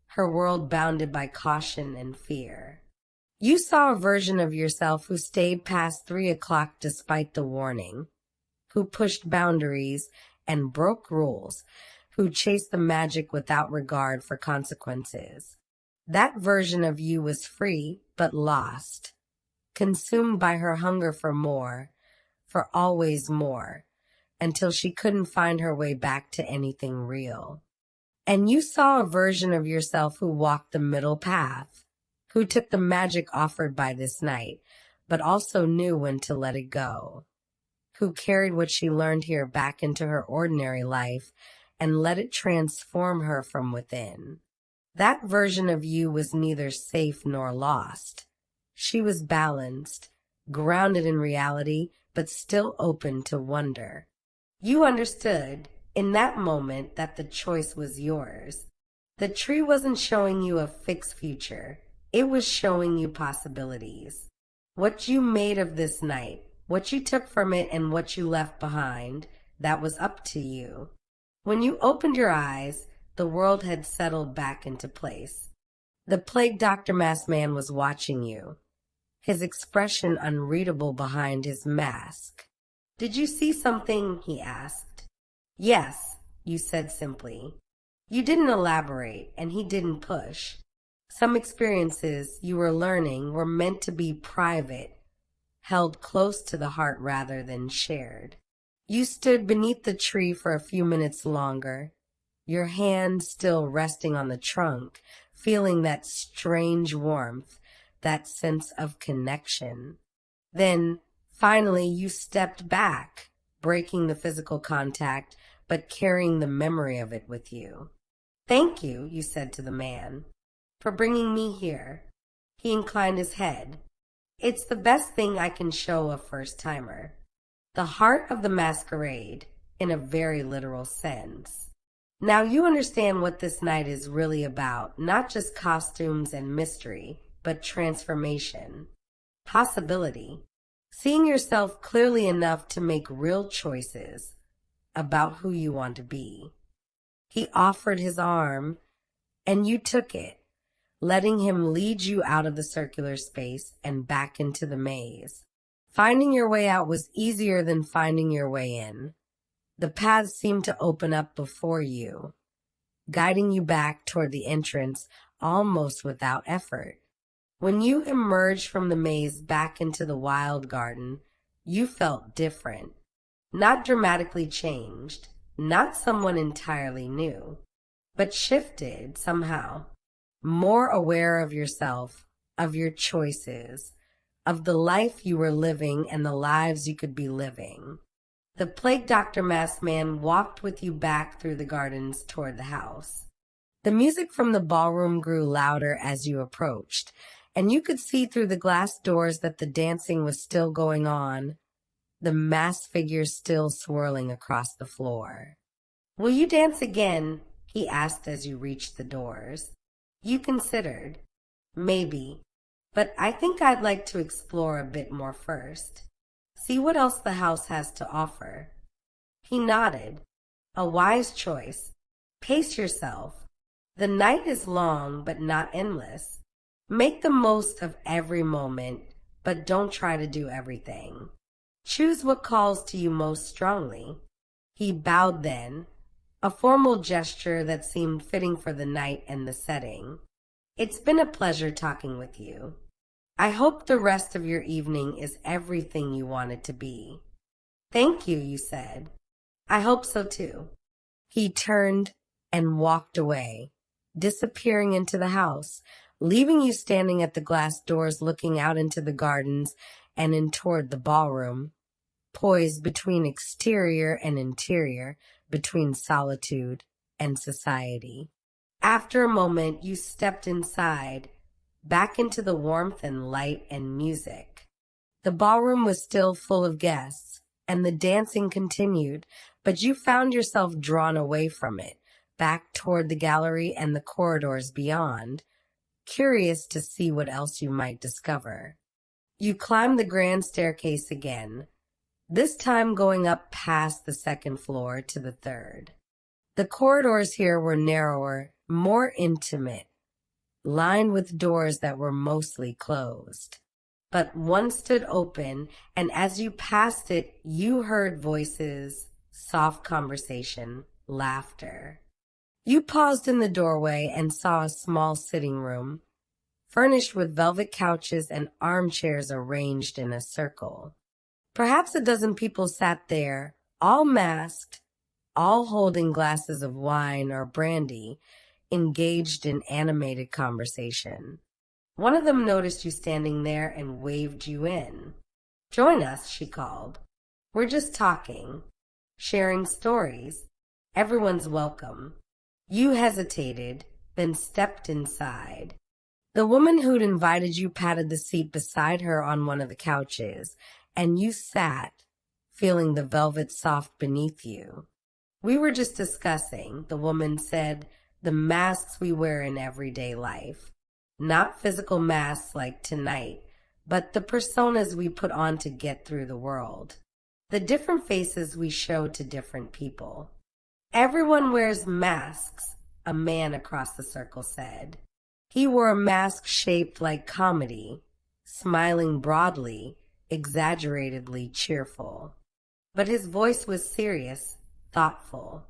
her world bounded by caution and fear. You saw a version of yourself who stayed past 3 o'clock despite the warning, who pushed boundaries and broke rules, who chased the magic without regard for consequences. That version of you was free but lost, consumed by her hunger for more, for always more, until she couldn't find her way back to anything real. And you saw a version of yourself who walked the middle path, who took the magic offered by this night, but also knew when to let it go, who carried what she learned here back into her ordinary life and let it transform her from within. That version of you was neither safe nor lost. She was balanced, grounded in reality, but still open to wonder. You understood in that moment that the choice was yours. The tree wasn't showing you a fixed future. It was showing you possibilities. What you made of this night, what you took from it and what you left behind, that was up to you. When you opened your eyes, the world had settled back into place. The plague doctor masked man was watching you, his expression unreadable behind his mask. Did you see something? He asked. Yes, you said simply. You didn't elaborate, and he didn't push. Some experiences you were learning were meant to be private, held close to the heart rather than shared. You stood beneath the tree for a few minutes longer, your hand still resting on the trunk, feeling that strange warmth, that sense of connection. Then, finally, you stepped back, breaking the physical contact, but carrying the memory of it with you. Thank you, you said to the man, for bringing me here. He inclined his head. It's the best thing I can show a first-timer. The heart of the masquerade, in a very literal sense. Now you understand what this night is really about, not just costumes and mystery, but transformation, possibility, seeing yourself clearly enough to make real choices about who you want to be. He offered his arm, and you took it, letting him lead you out of the circular space and back into the maze. Finding your way out was easier than finding your way in. The paths seemed to open up before you, guiding you back toward the entrance almost without effort. When you emerged from the maze back into the wild garden, you felt different. Not dramatically changed, not someone entirely new, but shifted somehow. More aware of yourself, of your choices, of the life you were living and the lives you could be living. The plague doctor masked man walked with you back through the gardens toward the house. The music from the ballroom grew louder as you approached, and you could see through the glass doors that the dancing was still going on, the masked figures still swirling across the floor. "Will you dance again?" he asked as you reached the doors. You considered. "Maybe, but I think I'd like to explore a bit more first. See what else the house has to offer." He nodded. "A wise choice. Pace yourself. The night is long, but not endless. Make the most of every moment, but don't try to do everything. Choose what calls to you most strongly." He bowed then, a formal gesture that seemed fitting for the night and the setting. "It's been a pleasure talking with you. I hope the rest of your evening is everything you want it to be." "Thank you," you said. "I hope so too." He turned and walked away, disappearing into the house, leaving you standing at the glass doors looking out into the gardens and in toward the ballroom, poised between exterior and interior, between solitude and society. After a moment, you stepped inside, back into the warmth and light and music. The ballroom was still full of guests, and the dancing continued, but you found yourself drawn away from it, back toward the gallery and the corridors beyond, curious to see what else you might discover. You climbed the grand staircase again, this time going up past the second floor to the third. The corridors here were narrower, more intimate, lined with doors that were mostly closed. But one stood open, and as you passed it, you heard voices, soft conversation, laughter. You paused in the doorway and saw a small sitting room, furnished with velvet couches and armchairs arranged in a circle. Perhaps a dozen people sat there, all masked, all holding glasses of wine or brandy, engaged in animated conversation. One of them noticed you standing there and waved you in. "Join us," she called. "We're just talking, sharing stories. Everyone's welcome." You hesitated, then stepped inside. The woman who'd invited you patted the seat beside her on one of the couches, and you sat, feeling the velvet soft beneath you. "We were just discussing," the woman said, "the masks we wear in everyday life. Not physical masks like tonight, but the personas we put on to get through the world. The different faces we show to different people." "Everyone wears masks," a man across the circle said. He wore a mask shaped like comedy, smiling broadly, exaggeratedly cheerful. But his voice was serious, thoughtful.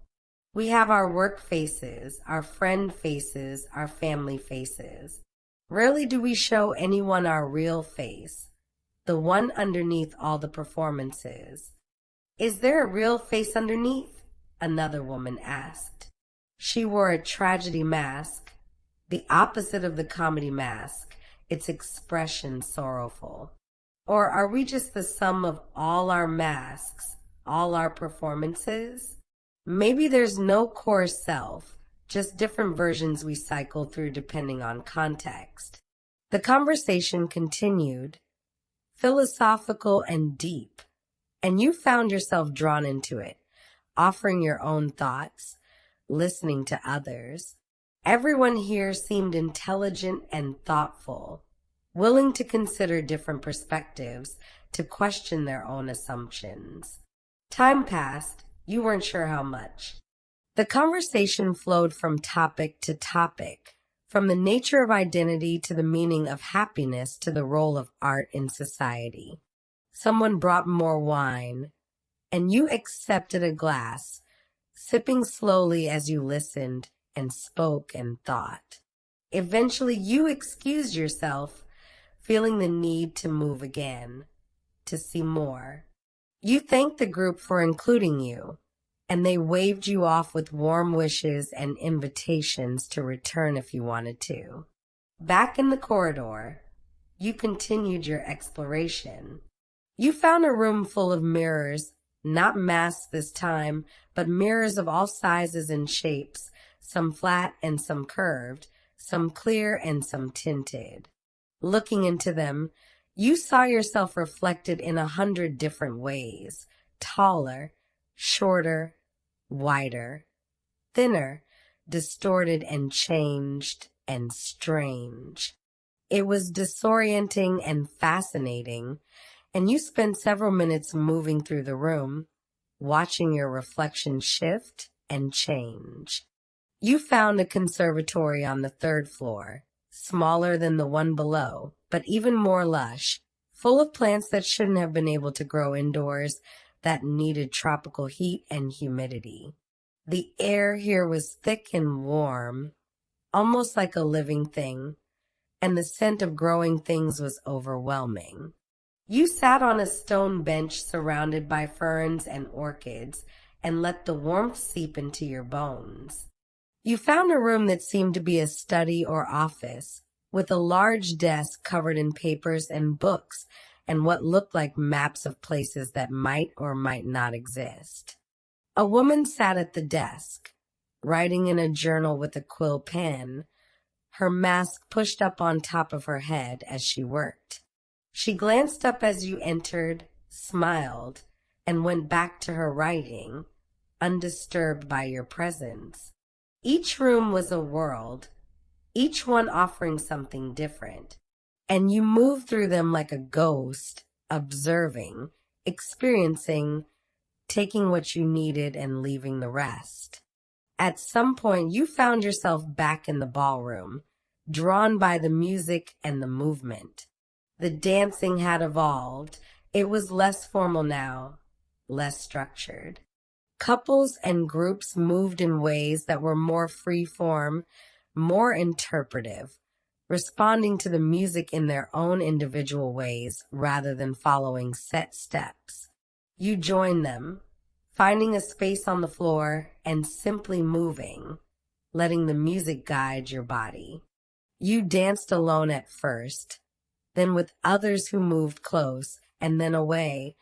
"We have our work faces, our friend faces, our family faces. Rarely do we show anyone our real face, the one underneath all the performances." "Is there a real face underneath?" another woman asked. She wore a tragedy mask, the opposite of the comedy mask, its expression sorrowful. "Or are we just the sum of all our masks, all our performances? Maybe there's no core self, just different versions we cycle through depending on context." The conversation continued, philosophical and deep, and you found yourself drawn into it, offering your own thoughts, listening to others. Everyone here seemed intelligent and thoughtful, willing to consider different perspectives, to question their own assumptions. Time passed. You weren't sure how much. The conversation flowed from topic to topic, from the nature of identity to the meaning of happiness to the role of art in society. Someone brought more wine, and you accepted a glass, sipping slowly as you listened and spoke and thought. Eventually, you excused yourself, feeling the need to move again, to see more. You thanked the group for including you, and they waved you off with warm wishes and invitations to return if you wanted to. Back in the corridor, you continued your exploration. You found a room full of mirrors, not masks this time, but mirrors of all sizes and shapes, some flat and some curved, some clear and some tinted. Looking into them, you saw yourself reflected in 100 different ways: taller, shorter, wider, thinner, distorted and changed and strange. It was disorienting and fascinating, and you spent several minutes moving through the room, watching your reflection shift and change. You found a conservatory on the 3rd floor, smaller than the one below, but even more lush, full of plants that shouldn't have been able to grow indoors, that needed tropical heat and humidity. The air here was thick and warm, almost like a living thing, and the scent of growing things was overwhelming. You sat on a stone bench surrounded by ferns and orchids and let the warmth seep into your bones. You found a room that seemed to be a study or office, with a large desk covered in papers and books and what looked like maps of places that might or might not exist. A woman sat at the desk, writing in a journal with a quill pen, her mask pushed up on top of her head as she worked. She glanced up as you entered, smiled, and went back to her writing, undisturbed by your presence. Each room was a world, each one offering something different, and you moved through them like a ghost, observing, experiencing, taking what you needed and leaving the rest. At some point, you found yourself back in the ballroom, drawn by the music and the movement. The dancing had evolved. It was less formal now, less structured. Couples and groups moved in ways that were more free-form, more interpretive, responding to the music in their own individual ways rather than following set steps. You joined them, finding a space on the floor and simply moving, letting the music guide your body. You danced alone at first, then with others who moved close and then away,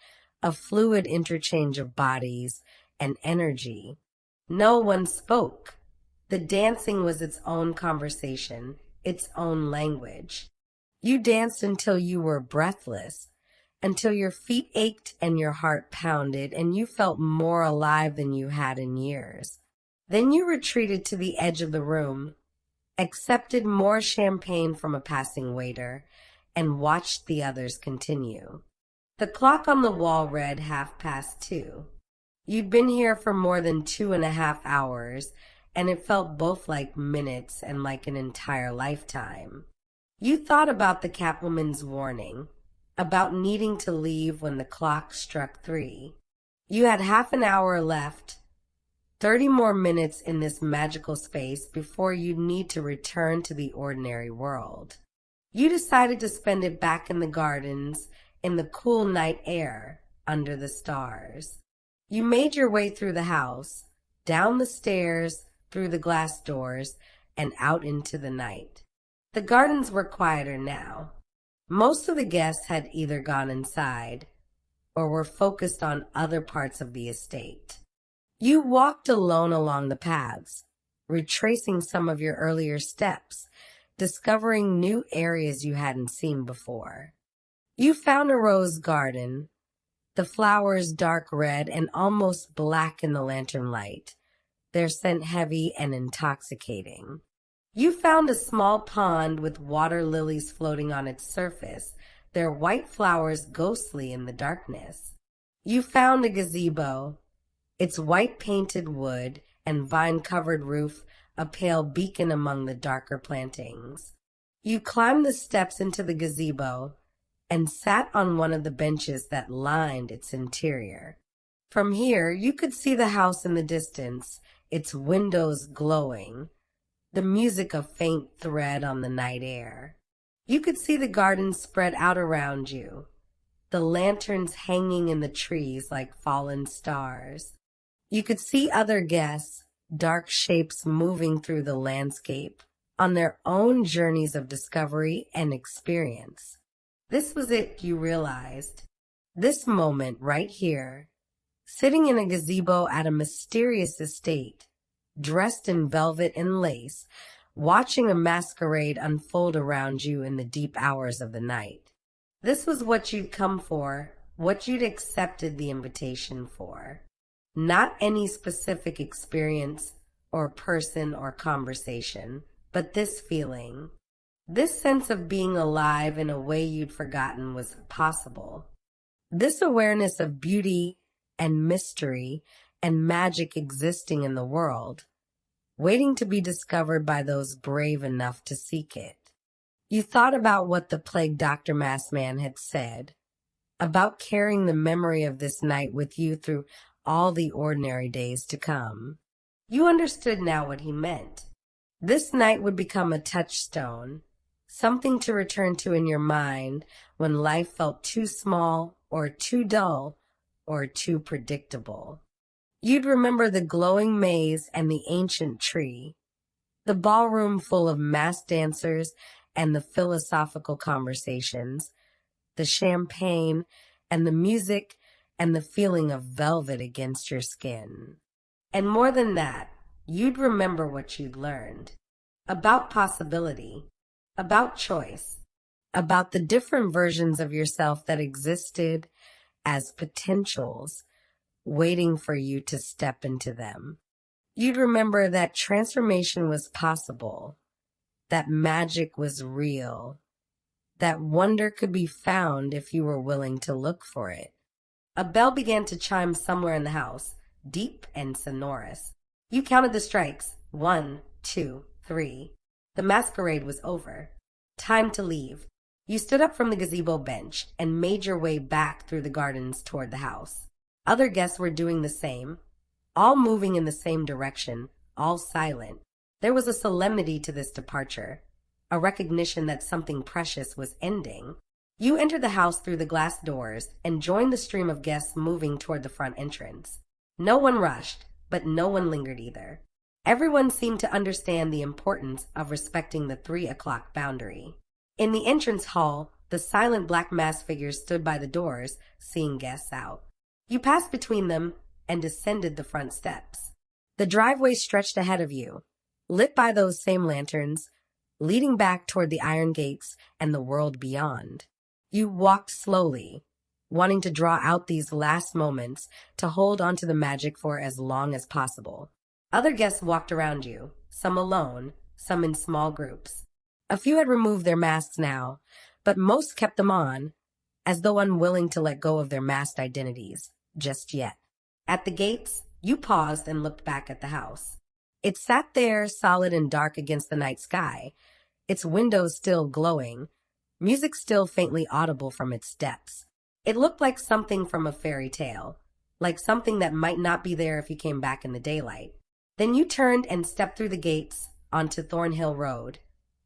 a fluid interchange of bodies and energy. No one spoke. The dancing was its own conversation, its own language. You danced until you were breathless, until your feet ached and your heart pounded and you felt more alive than you had in years. Then you retreated to the edge of the room, accepted more champagne from a passing waiter, and watched the others continue. The clock on the wall read 2:30. You'd been here for more than 2.5 hours, and it felt both like minutes and like an entire lifetime. You thought about the Catwoman's warning, about needing to leave when the clock struck 3. You had half an hour left, 30 more minutes in this magical space before you'd need to return to the ordinary world. You decided to spend it back in the gardens, in the cool night air, under the stars. You made your way through the house, down the stairs, through the glass doors, and out into the night. The gardens were quieter now. Most of the guests had either gone inside or were focused on other parts of the estate. You walked alone along the paths, retracing some of your earlier steps, discovering new areas you hadn't seen before. You found a rose garden, the flowers dark red and almost black in the lantern light, their scent heavy and intoxicating. You found a small pond with water lilies floating on its surface, their white flowers ghostly in the darkness. You found a gazebo, its white painted wood and vine-covered roof a pale beacon among the darker plantings. You climbed the steps into the gazebo and sat on one of the benches that lined its interior. From here, you could see the house in the distance, its windows glowing, the music a faint thread on the night air. You could see the garden spread out around you, the lanterns hanging in the trees like fallen stars. You could see other guests, dark shapes moving through the landscape on their own journeys of discovery and experience. This was it, you realized. This moment right here, sitting in a gazebo at a mysterious estate, dressed in velvet and lace, watching a masquerade unfold around you in the deep hours of the night. This was what you'd come for, what you'd accepted the invitation for. Not any specific experience or person or conversation, but this feeling. This sense of being alive in a way you'd forgotten was possible. This awareness of beauty and mystery and magic existing in the world, waiting to be discovered by those brave enough to seek it. You thought about what the plague Dr. Maskman had said, about carrying the memory of this night with you through all the ordinary days to come. You understood now what he meant. This night would become a touchstone, something to return to in your mind when life felt too small or too dull or too predictable. You'd remember the glowing maze and the ancient tree, the ballroom full of masked dancers and the philosophical conversations, the champagne and the music and the feeling of velvet against your skin. And more than that, you'd remember what you'd learned about possibility, about choice, about the different versions of yourself that existed as potentials, waiting for you to step into them. You'd remember that transformation was possible, that magic was real, that wonder could be found if you were willing to look for it. A bell began to chime somewhere in the house, deep and sonorous. You counted the strikes. 1, 2, 3. The masquerade was over. Time to leave. You stood up from the gazebo bench and made your way back through the gardens toward the house. Other guests were doing the same, all moving in the same direction, all silent. There was a solemnity to this departure, a recognition that something precious was ending. You entered the house through the glass doors and joined the stream of guests moving toward the front entrance. No one rushed, but no one lingered either. Everyone seemed to understand the importance of respecting the 3 o'clock boundary. In the entrance hall, the silent black masked figures stood by the doors, seeing guests out. You passed between them and descended the front steps. The driveway stretched ahead of you, lit by those same lanterns, leading back toward the iron gates and the world beyond. You walked slowly, wanting to draw out these last moments to hold onto the magic for as long as possible. Other guests walked around you, some alone, some in small groups. A few had removed their masks now, but most kept them on, as though unwilling to let go of their masked identities, just yet. At the gates, you paused and looked back at the house. It sat there, solid and dark against the night sky, its windows still glowing, music still faintly audible from its depths. It looked like something from a fairy tale, like something that might not be there if you came back in the daylight. Then you turned and stepped through the gates onto Thornhill Road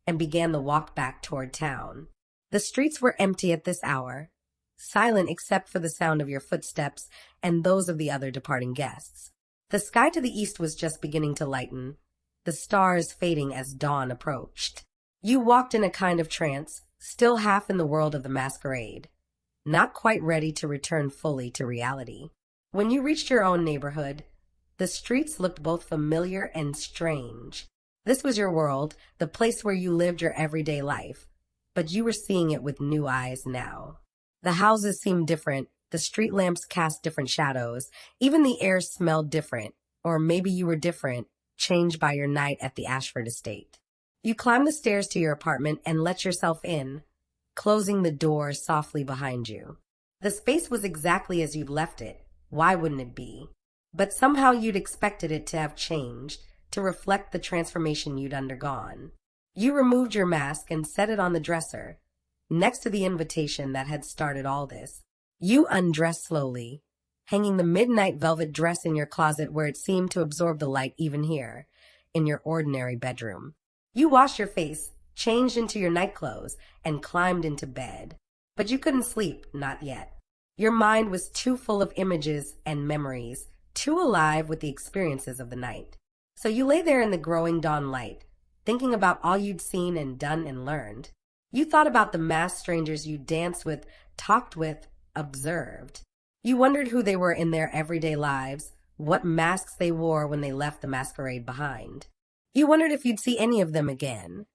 and began the walk back toward town. The streets were empty at this hour, silent except for the sound of your footsteps and those of the other departing guests. The sky to the east was just beginning to lighten, the stars fading as dawn approached. You walked in a kind of trance, still half in the world of the masquerade, not quite ready to return fully to reality. When you reached your own neighborhood, the streets looked both familiar and strange. This was your world, the place where you lived your everyday life, but you were seeing it with new eyes now. The houses seemed different, the street lamps cast different shadows, even the air smelled different, or maybe you were different, changed by your night at the Ashford estate. You climbed the stairs to your apartment and let yourself in, closing the door softly behind you. The space was exactly as you'd left it. Why wouldn't it be? But somehow you'd expected it to have changed, to reflect the transformation you'd undergone. You removed your mask and set it on the dresser, next to the invitation that had started all this. You undressed slowly, hanging the midnight velvet dress in your closet where it seemed to absorb the light even here, in your ordinary bedroom. You washed your face, changed into your night clothes, and climbed into bed. But you couldn't sleep, not yet. Your mind was too full of images and memories, too alive with the experiences of the night. So you lay there in the growing dawn light, thinking about all you'd seen and done and learned. You thought about the masked strangers you danced with, talked with, observed. You wondered who they were in their everyday lives, what masks they wore when they left the masquerade behind. You wondered if you'd see any of them again,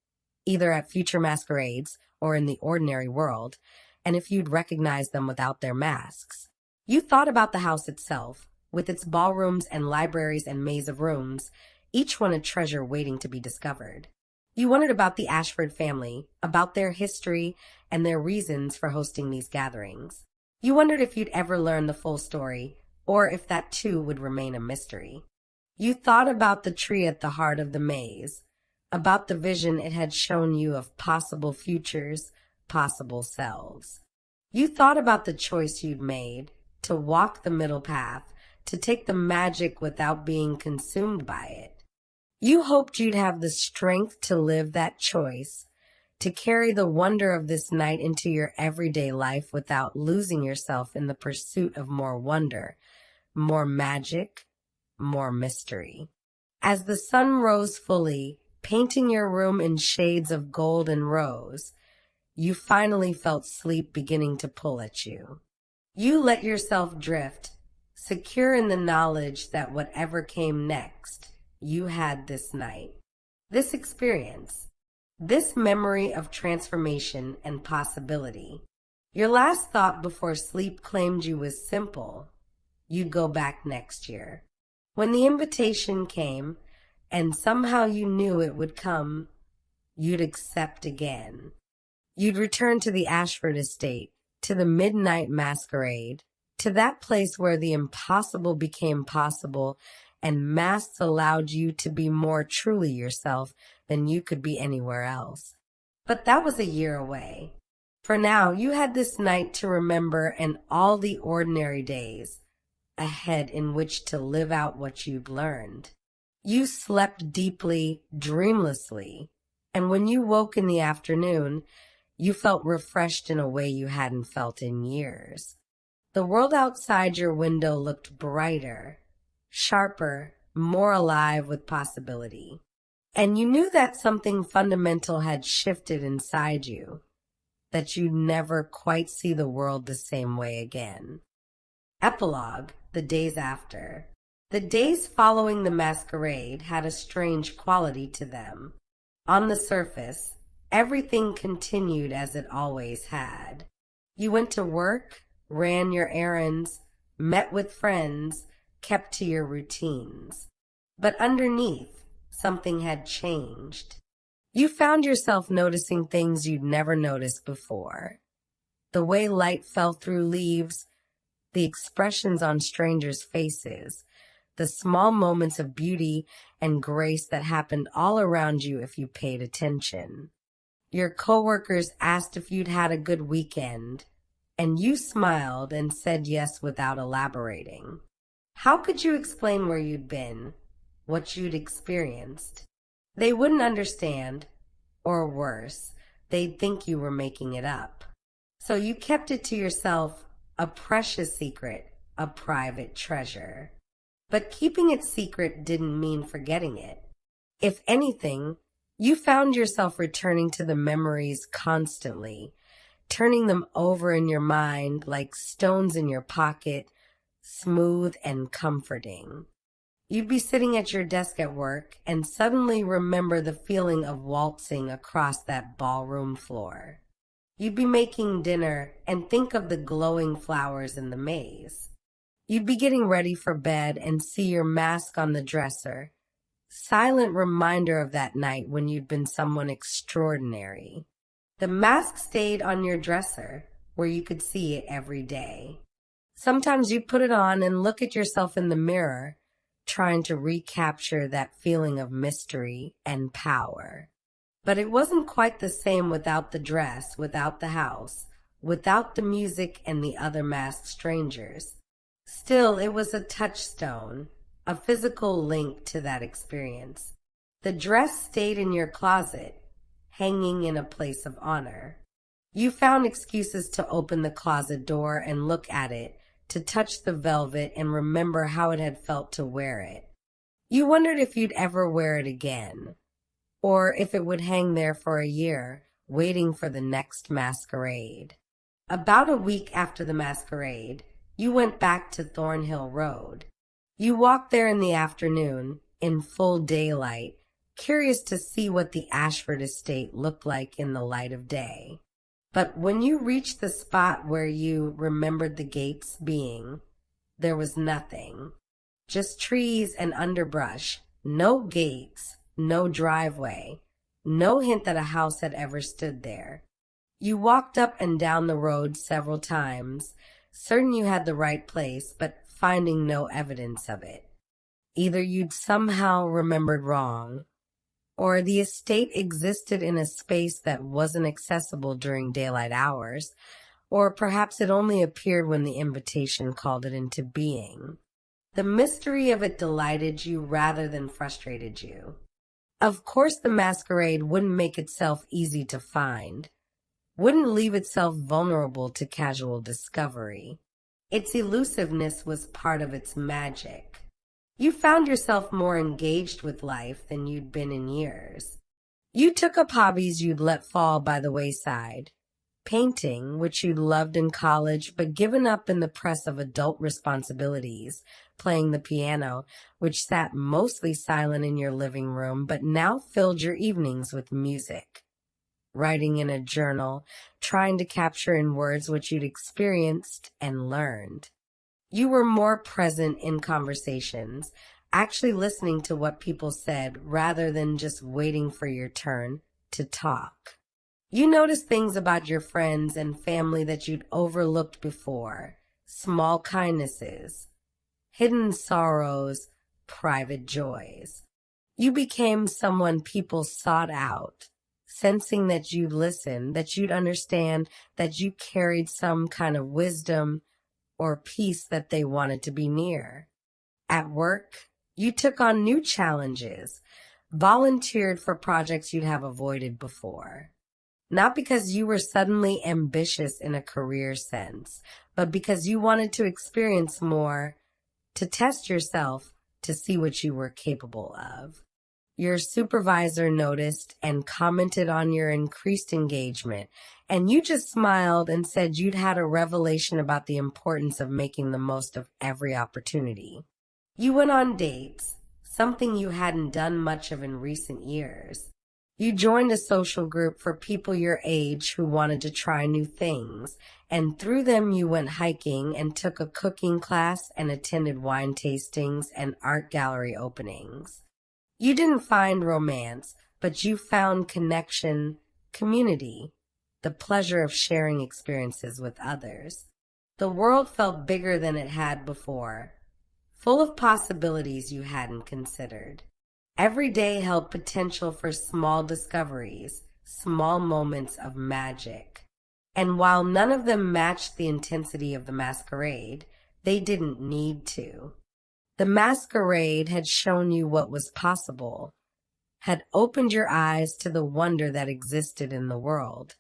either at future masquerades or in the ordinary world, and if you'd recognize them without their masks. You thought about the house itself, with its ballrooms and libraries and maze of rooms, each one a treasure waiting to be discovered. You wondered about the Ashford family, about their history and their reasons for hosting these gatherings. You wondered if you'd ever learn the full story, or if that too would remain a mystery. You thought about the tree at the heart of the maze, about the vision it had shown you of possible futures, possible selves. You thought about the choice you'd made to walk the middle path, to take the magic without being consumed by it. You hoped you'd have the strength to live that choice, to carry the wonder of this night into your everyday life without losing yourself in the pursuit of more wonder, more magic, more mystery. As the sun rose fully, painting your room in shades of gold and rose, you finally felt sleep beginning to pull at you. You let yourself drift, secure in the knowledge that whatever came next, you had this night, this experience, this memory of transformation and possibility. Your last thought before sleep claimed you was simple. You'd go back next year. When the invitation came, and somehow you knew it would come, you'd accept again. You'd return to the Ashford estate, to the midnight masquerade, to that place where the impossible became possible and masks allowed you to be more truly yourself than you could be anywhere else. But that was a year away. For now, you had this night to remember and all the ordinary days ahead in which to live out what you'd learned. You slept deeply, dreamlessly, and when you woke in the afternoon, you felt refreshed in a way you hadn't felt in years. The world outside your window looked brighter, sharper, more alive with possibility. And you knew that something fundamental had shifted inside you, that you'd never quite see the world the same way again. Epilogue, the days after. The days following the masquerade had a strange quality to them. On the surface, everything continued as it always had. You went to work, ran your errands, met with friends, kept to your routines. But underneath, something had changed. You found yourself noticing things you'd never noticed before. The way light fell through leaves, the expressions on strangers' faces, the small moments of beauty and grace that happened all around you if you paid attention. Your coworkers asked if you'd had a good weekend, and you smiled and said yes without elaborating. How could you explain where you'd been, what you'd experienced? They wouldn't understand, or worse, they'd think you were making it up. So you kept it to yourself, a precious secret, a private treasure. But keeping it secret didn't mean forgetting it. If anything, you found yourself returning to the memories constantly, turning them over in your mind like stones in your pocket, smooth and comforting. You'd be sitting at your desk at work and suddenly remember the feeling of waltzing across that ballroom floor. You'd be making dinner and think of the glowing flowers in the maze. You'd be getting ready for bed and see your mask on the dresser, silent reminder of that night when you'd been someone extraordinary. The mask stayed on your dresser where you could see it every day. Sometimes you'd put it on and look at yourself in the mirror, trying to recapture that feeling of mystery and power. But it wasn't quite the same without the dress, without the house, without the music and the other masked strangers. Still, it was a touchstone, a physical link to that experience. The dress stayed in your closet, hanging in a place of honor. You found excuses to open the closet door and look at it, to touch the velvet and remember how it had felt to wear it. You wondered if you'd ever wear it again, or if it would hang there for a year, waiting for the next masquerade. About a week after the masquerade, you went back to Thornhill Road. You walked there in the afternoon, in full daylight, curious to see what the Ashford estate looked like in the light of day. But when you reached the spot where you remembered the gates being, there was nothing. Just trees and underbrush, no gates, no driveway, no hint that a house had ever stood there. You walked up and down the road several times, certain you had the right place, but finding no evidence of it. Either you'd somehow remembered wrong, or the estate existed in a space that wasn't accessible during daylight hours, or perhaps it only appeared when the invitation called it into being. The mystery of it delighted you rather than frustrated you. Of course, the masquerade wouldn't make itself easy to find, wouldn't leave itself vulnerable to casual discovery. Its elusiveness was part of its magic. You found yourself more engaged with life than you'd been in years. You took up hobbies you'd let fall by the wayside. Painting, which you'd loved in college but given up in the press of adult responsibilities. Playing the piano, which sat mostly silent in your living room but now filled your evenings with music. Writing in a journal, trying to capture in words what you'd experienced and learned. You were more present in conversations, actually listening to what people said rather than just waiting for your turn to talk. You noticed things about your friends and family that you'd overlooked before, small kindnesses, hidden sorrows, private joys. You became someone people sought out, sensing that you'd listen, that you'd understand, that you carried some kind of wisdom or peace that they wanted to be near. At work, you took on new challenges, volunteered for projects you'd have avoided before. Not because you were suddenly ambitious in a career sense, but because you wanted to experience more, to test yourself, to see what you were capable of. Your supervisor noticed and commented on your increased engagement, and you just smiled and said you'd had a revelation about the importance of making the most of every opportunity. You went on dates, something you hadn't done much of in recent years. You joined a social group for people your age who wanted to try new things, and through them you went hiking and took a cooking class and attended wine tastings and art gallery openings. You didn't find romance, but you found connection, community, the pleasure of sharing experiences with others. The world felt bigger than it had before, full of possibilities you hadn't considered. Every day held potential for small discoveries, small moments of magic. And while none of them matched the intensity of the masquerade, they didn't need to. The masquerade had shown you what was possible, had opened your eyes to the wonder that existed in the world.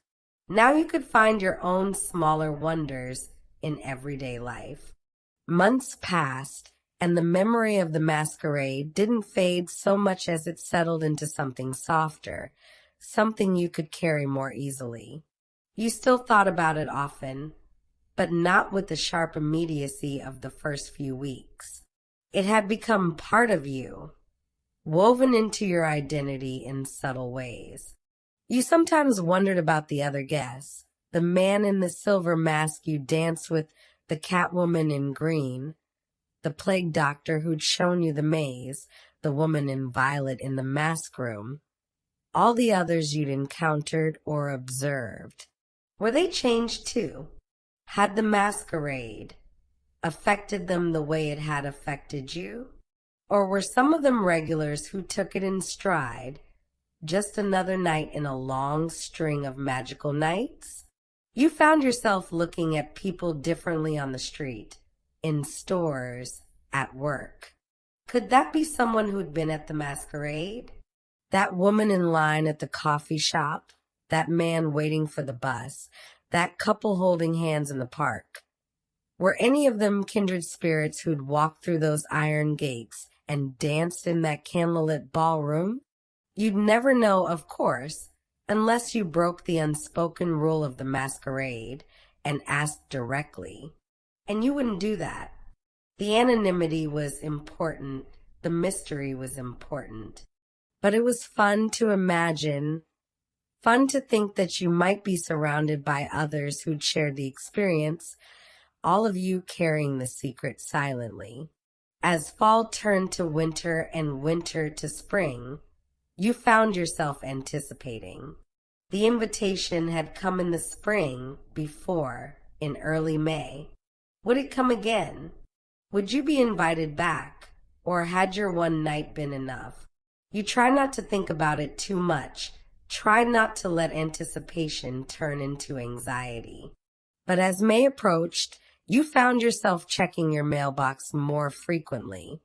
Now you could find your own smaller wonders in everyday life. Months passed, and the memory of the masquerade didn't fade so much as it settled into something softer, something you could carry more easily. You still thought about it often, but not with the sharp immediacy of the first few weeks. It had become part of you, woven into your identity in subtle ways. You sometimes wondered about the other guests, the man in the silver mask you danced with, the Catwoman in green, the plague doctor who'd shown you the maze, the woman in violet in the mask room, all the others you'd encountered or observed. Were they changed too? Had the masquerade affected them the way it had affected you? Or were some of them regulars who took it in stride, just another night in a long string of magical nights? You found yourself looking at people differently on the street, in stores, at work. Could that be someone who'd been at the masquerade? That woman in line at the coffee shop? That man waiting for the bus? That couple holding hands in the park? Were any of them kindred spirits who'd walked through those iron gates and danced in that candlelit ballroom? You'd never know, of course, unless you broke the unspoken rule of the masquerade and asked directly. And you wouldn't do that. The anonymity was important, the mystery was important. But it was fun to imagine, fun to think that you might be surrounded by others who'd shared the experience, all of you carrying the secret silently. As fall turned to winter and winter to spring, you found yourself anticipating. The invitation had come in the spring before, in early May. Would it come again? Would you be invited back, or had your one night been enough? You try not to think about it too much. Try not to let anticipation turn into anxiety. But as May approached, you found yourself checking your mailbox more frequently,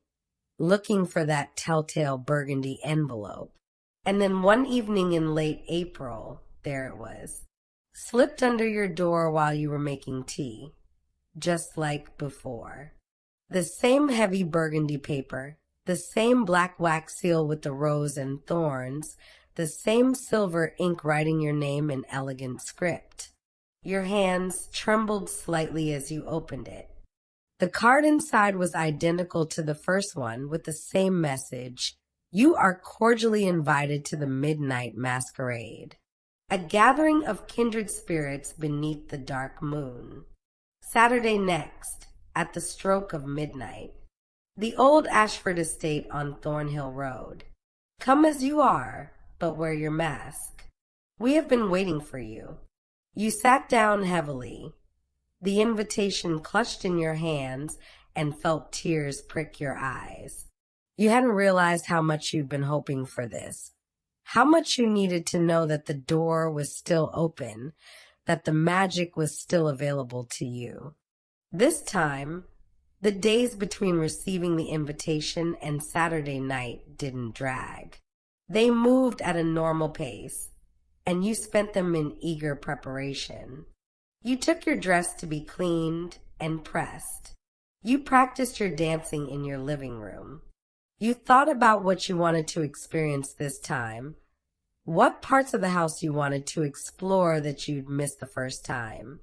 looking for that telltale burgundy envelope. And then one evening in late April, there it was, slipped under your door while you were making tea, just like before. The same heavy burgundy paper, the same black wax seal with the rose and thorns, the same silver ink writing your name in elegant script. Your hands trembled slightly as you opened it. The card inside was identical to the first one with the same message: you are cordially invited to the midnight masquerade, a gathering of kindred spirits beneath the dark moon. Saturday next, at the stroke of midnight. The old Ashford estate on Thornhill Road. Come as you are, but wear your mask. We have been waiting for you. You sat down heavily, the invitation clutched in your hands, and felt tears prick your eyes. You hadn't realized how much you'd been hoping for this, how much you needed to know that the door was still open, that the magic was still available to you. This time, the days between receiving the invitation and Saturday night didn't drag. They moved at a normal pace, and you spent them in eager preparation. You took your dress to be cleaned and pressed. You practiced your dancing in your living room. You thought about what you wanted to experience this time, what parts of the house you wanted to explore that you'd missed the first time.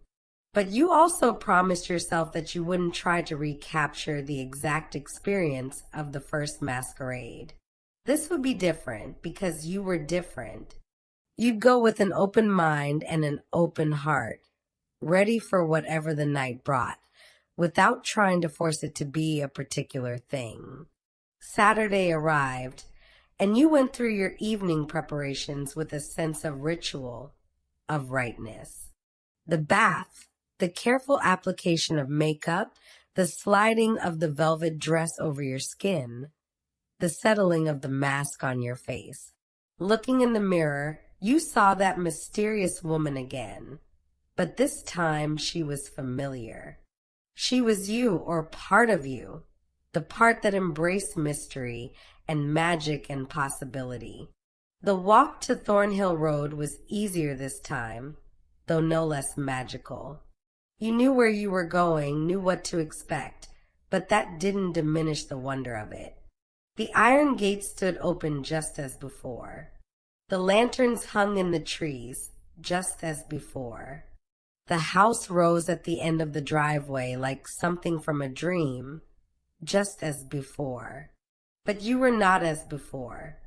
But you also promised yourself that you wouldn't try to recapture the exact experience of the first masquerade. This would be different because you were different. You'd go with an open mind and an open heart, ready for whatever the night brought, without trying to force it to be a particular thing. Saturday arrived, and you went through your evening preparations with a sense of ritual, of rightness. The bath, the careful application of makeup, the sliding of the velvet dress over your skin, the settling of the mask on your face. Looking in the mirror, you saw that mysterious woman again, but this time she was familiar. She was you, or part of you, the part that embraced mystery and magic and possibility. The walk to Thornhill Road was easier this time, though no less magical. You knew where you were going, knew what to expect, but that didn't diminish the wonder of it. The iron gate stood open just as before. The lanterns hung in the trees, just as before. The house rose at the end of the driveway like something from a dream, just as before. But you were not as before.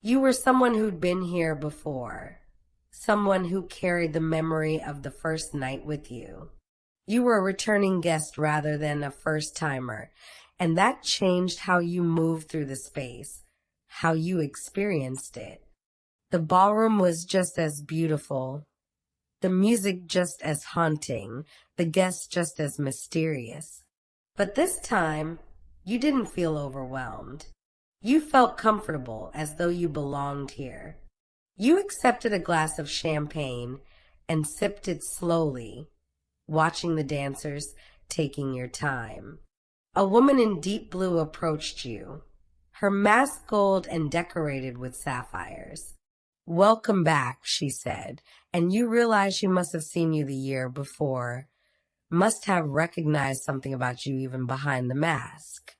You were someone who'd been here before, someone who carried the memory of the first night with you. You were a returning guest rather than a first-timer, and that changed how you moved through the space, how you experienced it. The ballroom was just as beautiful, the music just as haunting, the guests just as mysterious. But this time, you didn't feel overwhelmed. You felt comfortable, as though you belonged here. You accepted a glass of champagne and sipped it slowly, watching the dancers, taking your time. A woman in deep blue approached you, her mask gold and decorated with sapphires. "Welcome back," she said, and you realize she must have seen you the year before, must have recognized something about you even behind the mask.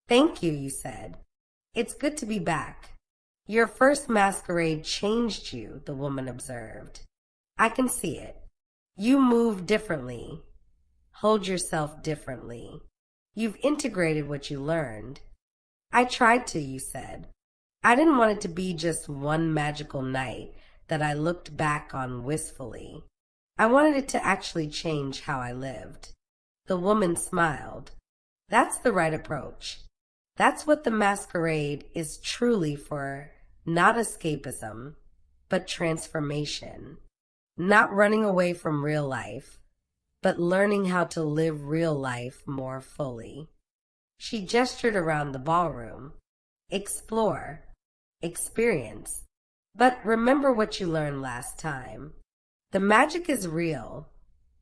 "Thank you," you said. "It's good to be back." "Your first masquerade changed you," the woman observed. "I can see it. You move differently, hold yourself differently. You've integrated what you learned." "I tried to," you said. "I didn't want it to be just one magical night that I looked back on wistfully. I wanted it to actually change how I lived." The woman smiled. "That's the right approach. That's what the masquerade is truly for, not escapism, but transformation. Not running away from real life, but learning how to live real life more fully." She gestured around the ballroom. "Explore, experience, but remember what you learned last time. The magic is real,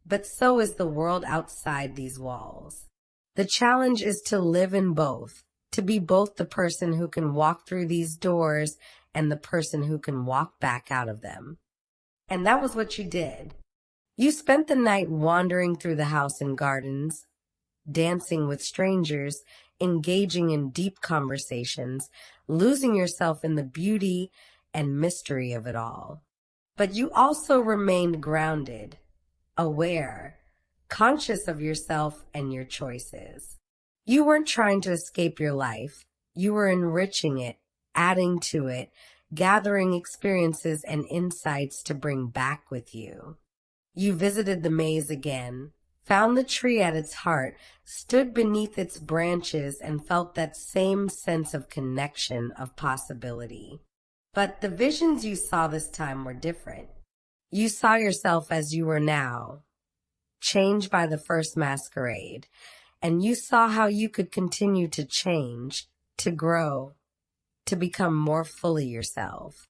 but so is the world outside these walls. The challenge is to live in both, to be both the person who can walk through these doors and the person who can walk back out of them." And that was what you did. You spent the night wandering through the house and gardens, dancing with strangers, engaging in deep conversations, losing yourself in the beauty and mystery of it all. But you also remained grounded, aware, conscious of yourself and your choices. You weren't trying to escape your life. You were enriching it, adding to it, gathering experiences and insights to bring back with you. You visited the maze again, found the tree at its heart, stood beneath its branches, and felt that same sense of connection, of possibility. But the visions you saw this time were different. You saw yourself as you were now, changed by the first masquerade, and you saw how you could continue to change, to grow, to become more fully yourself.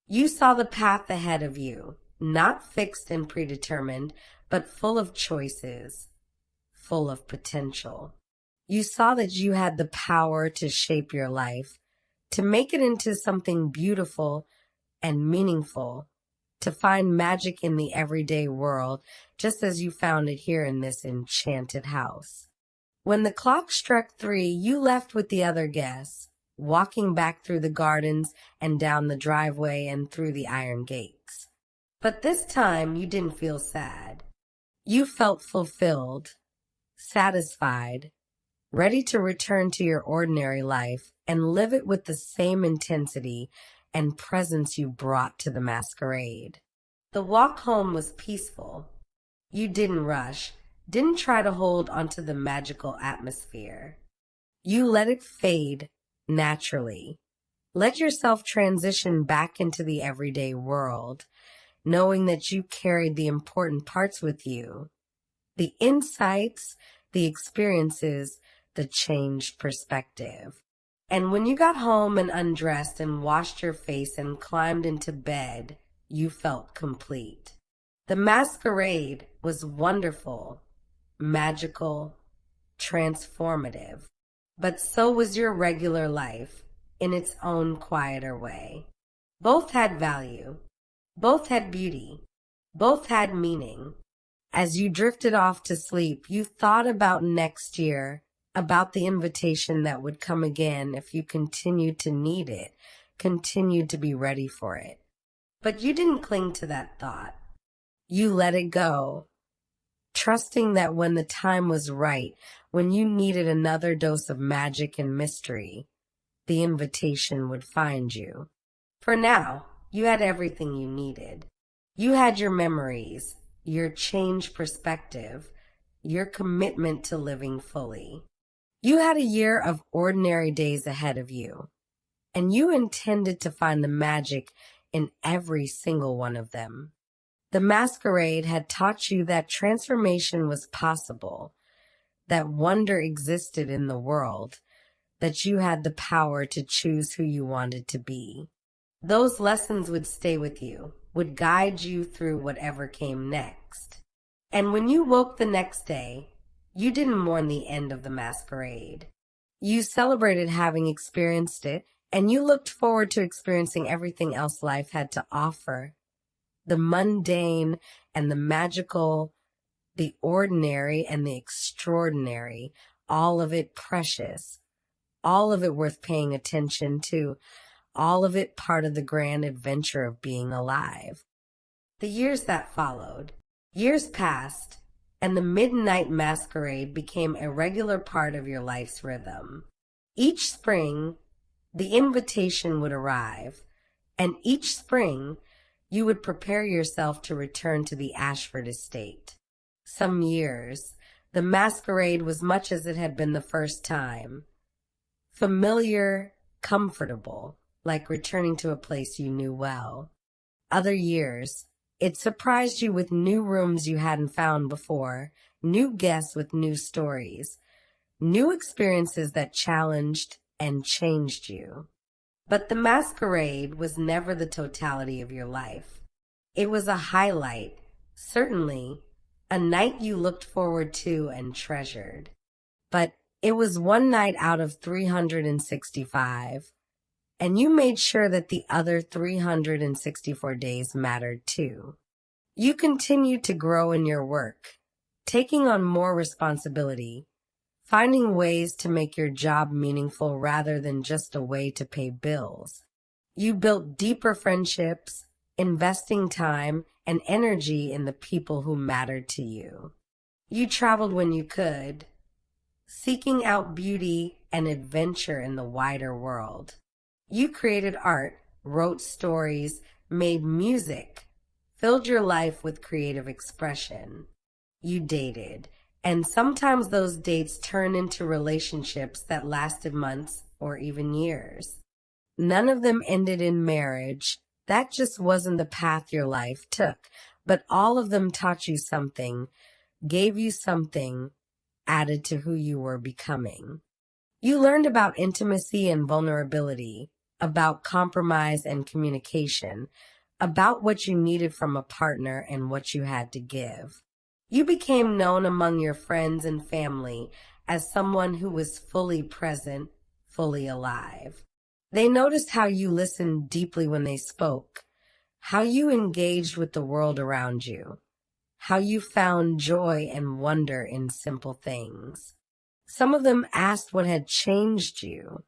You saw the path ahead of you, not fixed and predetermined, but full of choices, full of potential. You saw that you had the power to shape your life, to make it into something beautiful and meaningful, to find magic in the everyday world, just as you found it here in this enchanted house. When the clock struck 3, you left with the other guests, walking back through the gardens and down the driveway and through the iron gates. But this time you didn't feel sad. You felt fulfilled, satisfied, ready to return to your ordinary life and live it with the same intensity and presence you brought to the masquerade. The walk home was peaceful. You didn't rush, didn't try to hold onto the magical atmosphere. You let it fade naturally. Let yourself transition back into the everyday world, knowing that you carried the important parts with you. The insights, the experiences, the changed perspective. And when you got home and undressed and washed your face and climbed into bed, you felt complete. The masquerade was wonderful, magical, transformative, but so was your regular life in its own quieter way. Both had value, both had beauty, both had meaning. As you drifted off to sleep, you thought about next year, about the invitation that would come again if you continued to need it, continued to be ready for it. But you didn't cling to that thought. You let it go, trusting that when the time was right, when you needed another dose of magic and mystery, the invitation would find you. For now, you had everything you needed. You had your memories, your changed perspective, your commitment to living fully. You had a year of ordinary days ahead of you, and you intended to find the magic in every single one of them. The masquerade had taught you that transformation was possible, that wonder existed in the world, that you had the power to choose who you wanted to be. Those lessons would stay with you, would guide you through whatever came next. And when you woke the next day, You didn't mourn the end of the masquerade. You celebrated having experienced it, and you looked forward to experiencing everything else life had to offer. The mundane and the magical, the ordinary and the extraordinary, all of it precious, all of it worth paying attention to, all of it part of the grand adventure of being alive. The years that followed, years passed, and the midnight masquerade became a regular part of your life's rhythm. Each spring, the invitation would arrive, and each spring, you would prepare yourself to return to the Ashford estate. Some years, the masquerade was much as it had been the first time. Familiar, comfortable, like returning to a place you knew well. Other years, it surprised you with new rooms you hadn't found before, new guests with new stories, new experiences that challenged and changed you. But the masquerade was never the totality of your life. It was a highlight, certainly, a night you looked forward to and treasured. But it was one night out of 365, and you made sure that the other 364 days mattered too. You continued to grow in your work, taking on more responsibility, finding ways to make your job meaningful rather than just a way to pay bills. You built deeper friendships, investing time and energy in the people who mattered to you. You traveled when you could, seeking out beauty and adventure in the wider world. You created art, wrote stories, made music, filled your life with creative expression. You dated, and sometimes those dates turned into relationships that lasted months or even years. None of them ended in marriage. That just wasn't the path your life took. But all of them taught you something, gave you something, added to who you were becoming. You learned about intimacy and vulnerability, about compromise and communication, about what you needed from a partner and what you had to give. You became known among your friends and family as someone who was fully present, fully alive. They noticed how you listened deeply when they spoke, how you engaged with the world around you, how you found joy and wonder in simple things. Some of them asked what had changed you,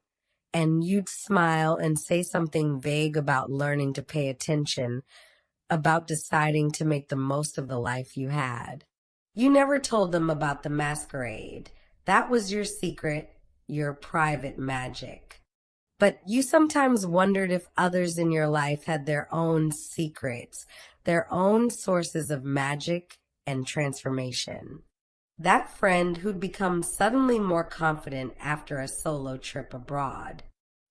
and you'd smile and say something vague about learning to pay attention, about deciding to make the most of the life you had. You never told them about the masquerade. That was your secret, your private magic. But you sometimes wondered if others in your life had their own secrets, their own sources of magic and transformation. That friend who'd become suddenly more confident after a solo trip abroad.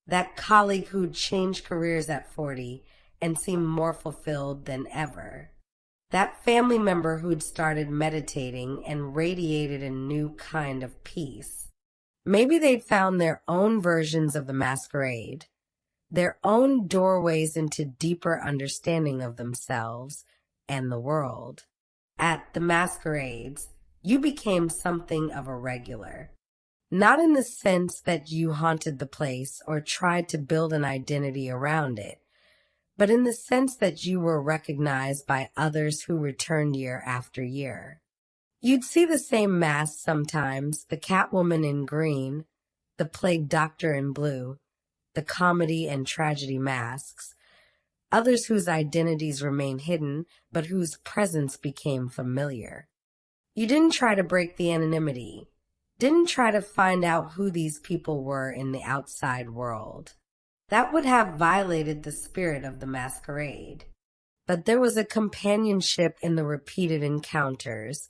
That colleague who'd changed careers at 40 and seemed more fulfilled than ever. That family member who'd started meditating and radiated a new kind of peace. Maybe they'd found their own versions of the masquerade, their own doorways into deeper understanding of themselves and the world. At the masquerades, you became something of a regular. Not in the sense that you haunted the place or tried to build an identity around it, but in the sense that you were recognized by others who returned year after year. You'd see the same masks sometimes, the Catwoman in green, the Plague Doctor in blue, the comedy and tragedy masks, others whose identities remained hidden, but whose presence became familiar. You didn't try to break the anonymity, didn't try to find out who these people were in the outside world. That would have violated the spirit of the masquerade. But there was a companionship in the repeated encounters,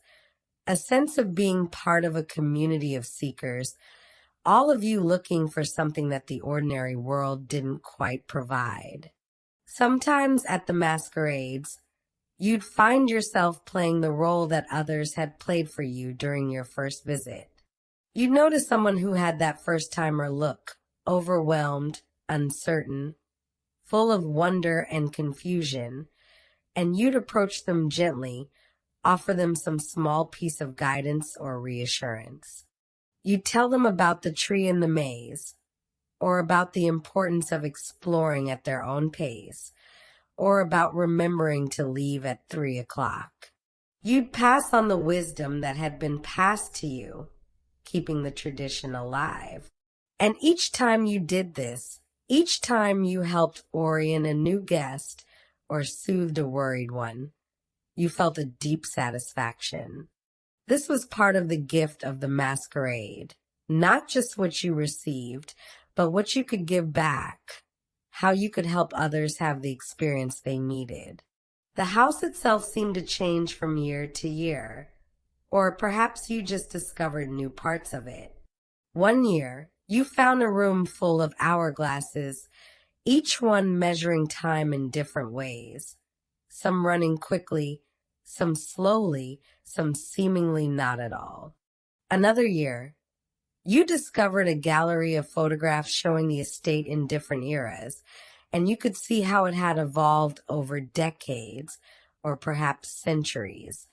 a sense of being part of a community of seekers, all of you looking for something that the ordinary world didn't quite provide. Sometimes at the masquerades, you'd find yourself playing the role that others had played for you during your first visit. You'd notice someone who had that first-timer look, overwhelmed, uncertain, full of wonder and confusion, and you'd approach them gently, offer them some small piece of guidance or reassurance. You'd tell them about the tree in the maze, or about the importance of exploring at their own pace, or about remembering to leave at 3 o'clock. You'd pass on the wisdom that had been passed to you, keeping the tradition alive. And each time you did this, each time you helped orient a new guest or soothed a worried one, you felt a deep satisfaction. This was part of the gift of the masquerade, not just what you received, but what you could give back, how you could help others have the experience they needed. The house itself seemed to change from year to year, or perhaps you just discovered new parts of it. One year, you found a room full of hourglasses, each one measuring time in different ways, some running quickly, some slowly, some seemingly not at all. Another year, you discovered a gallery of photographs showing the estate in different eras, and you could see how it had evolved over decades, or perhaps centuries.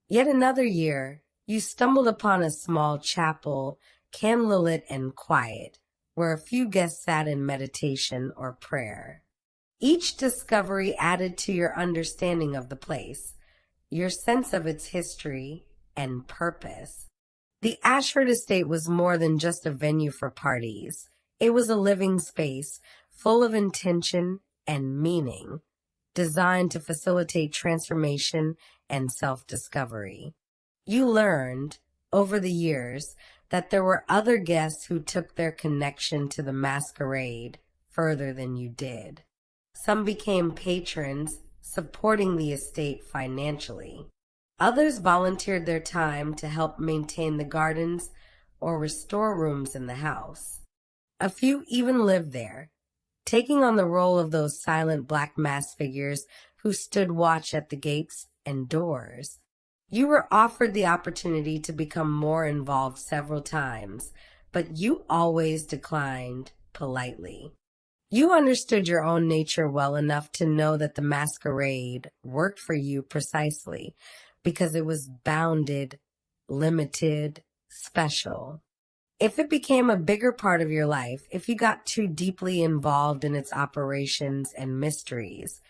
Yet another year, you stumbled upon a small chapel, candlelit and quiet, where a few guests sat in meditation or prayer. Each discovery added to your understanding of the place, your sense of its history and purpose. The Ashford Estate was more than just a venue for parties. It was a living space full of intention and meaning, designed to facilitate transformation and self-discovery. You learned, over the years, that there were other guests who took their connection to the masquerade further than you did. Some became patrons, supporting the estate financially. Others volunteered their time to help maintain the gardens or restore rooms in the house. A few even lived there, taking on the role of those silent black masked figures who stood watch at the gates and doors. You were offered the opportunity to become more involved several times, but you always declined politely. You understood your own nature well enough to know that the masquerade worked for you precisely because it was bounded, limited, special. If it became a bigger part of your life, if you got too deeply involved in its operations and mysteries,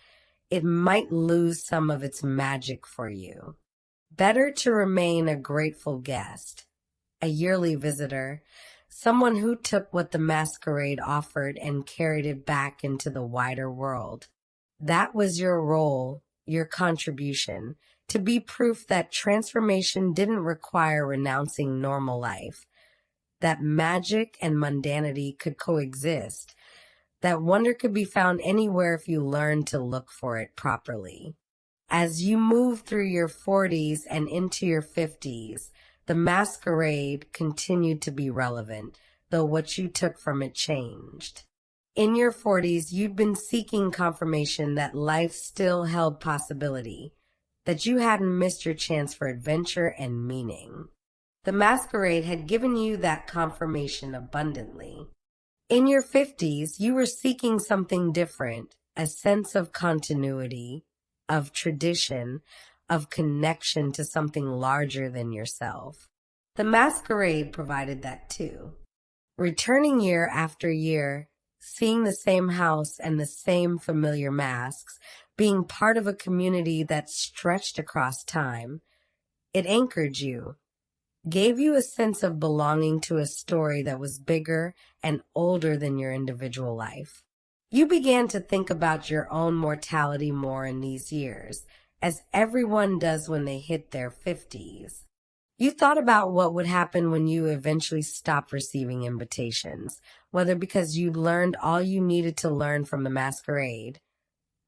it might lose some of its magic for you. Better to remain a grateful guest, a yearly visitor, someone who took what the masquerade offered and carried it back into the wider world. That was your role, your contribution, to be proof that transformation didn't require renouncing normal life, that magic and mundanity could coexist, that wonder could be found anywhere if you learned to look for it properly. As you move through your 40s and into your 50s, the masquerade continued to be relevant, though what you took from it changed. In your 40s, you'd been seeking confirmation that life still held possibility, that you hadn't missed your chance for adventure and meaning. The masquerade had given you that confirmation abundantly. In your 50s, you were seeking something different, a sense of continuity, of tradition, of connection to something larger than yourself. The masquerade provided that too. Returning year after year, seeing the same house and the same familiar masks, being part of a community that stretched across time, it anchored you, gave you a sense of belonging to a story that was bigger and older than your individual life. You began to think about your own mortality more in these years, as everyone does when they hit their 50s. You thought about what would happen when you eventually stopped receiving invitations, whether because you'd learned all you needed to learn from the masquerade,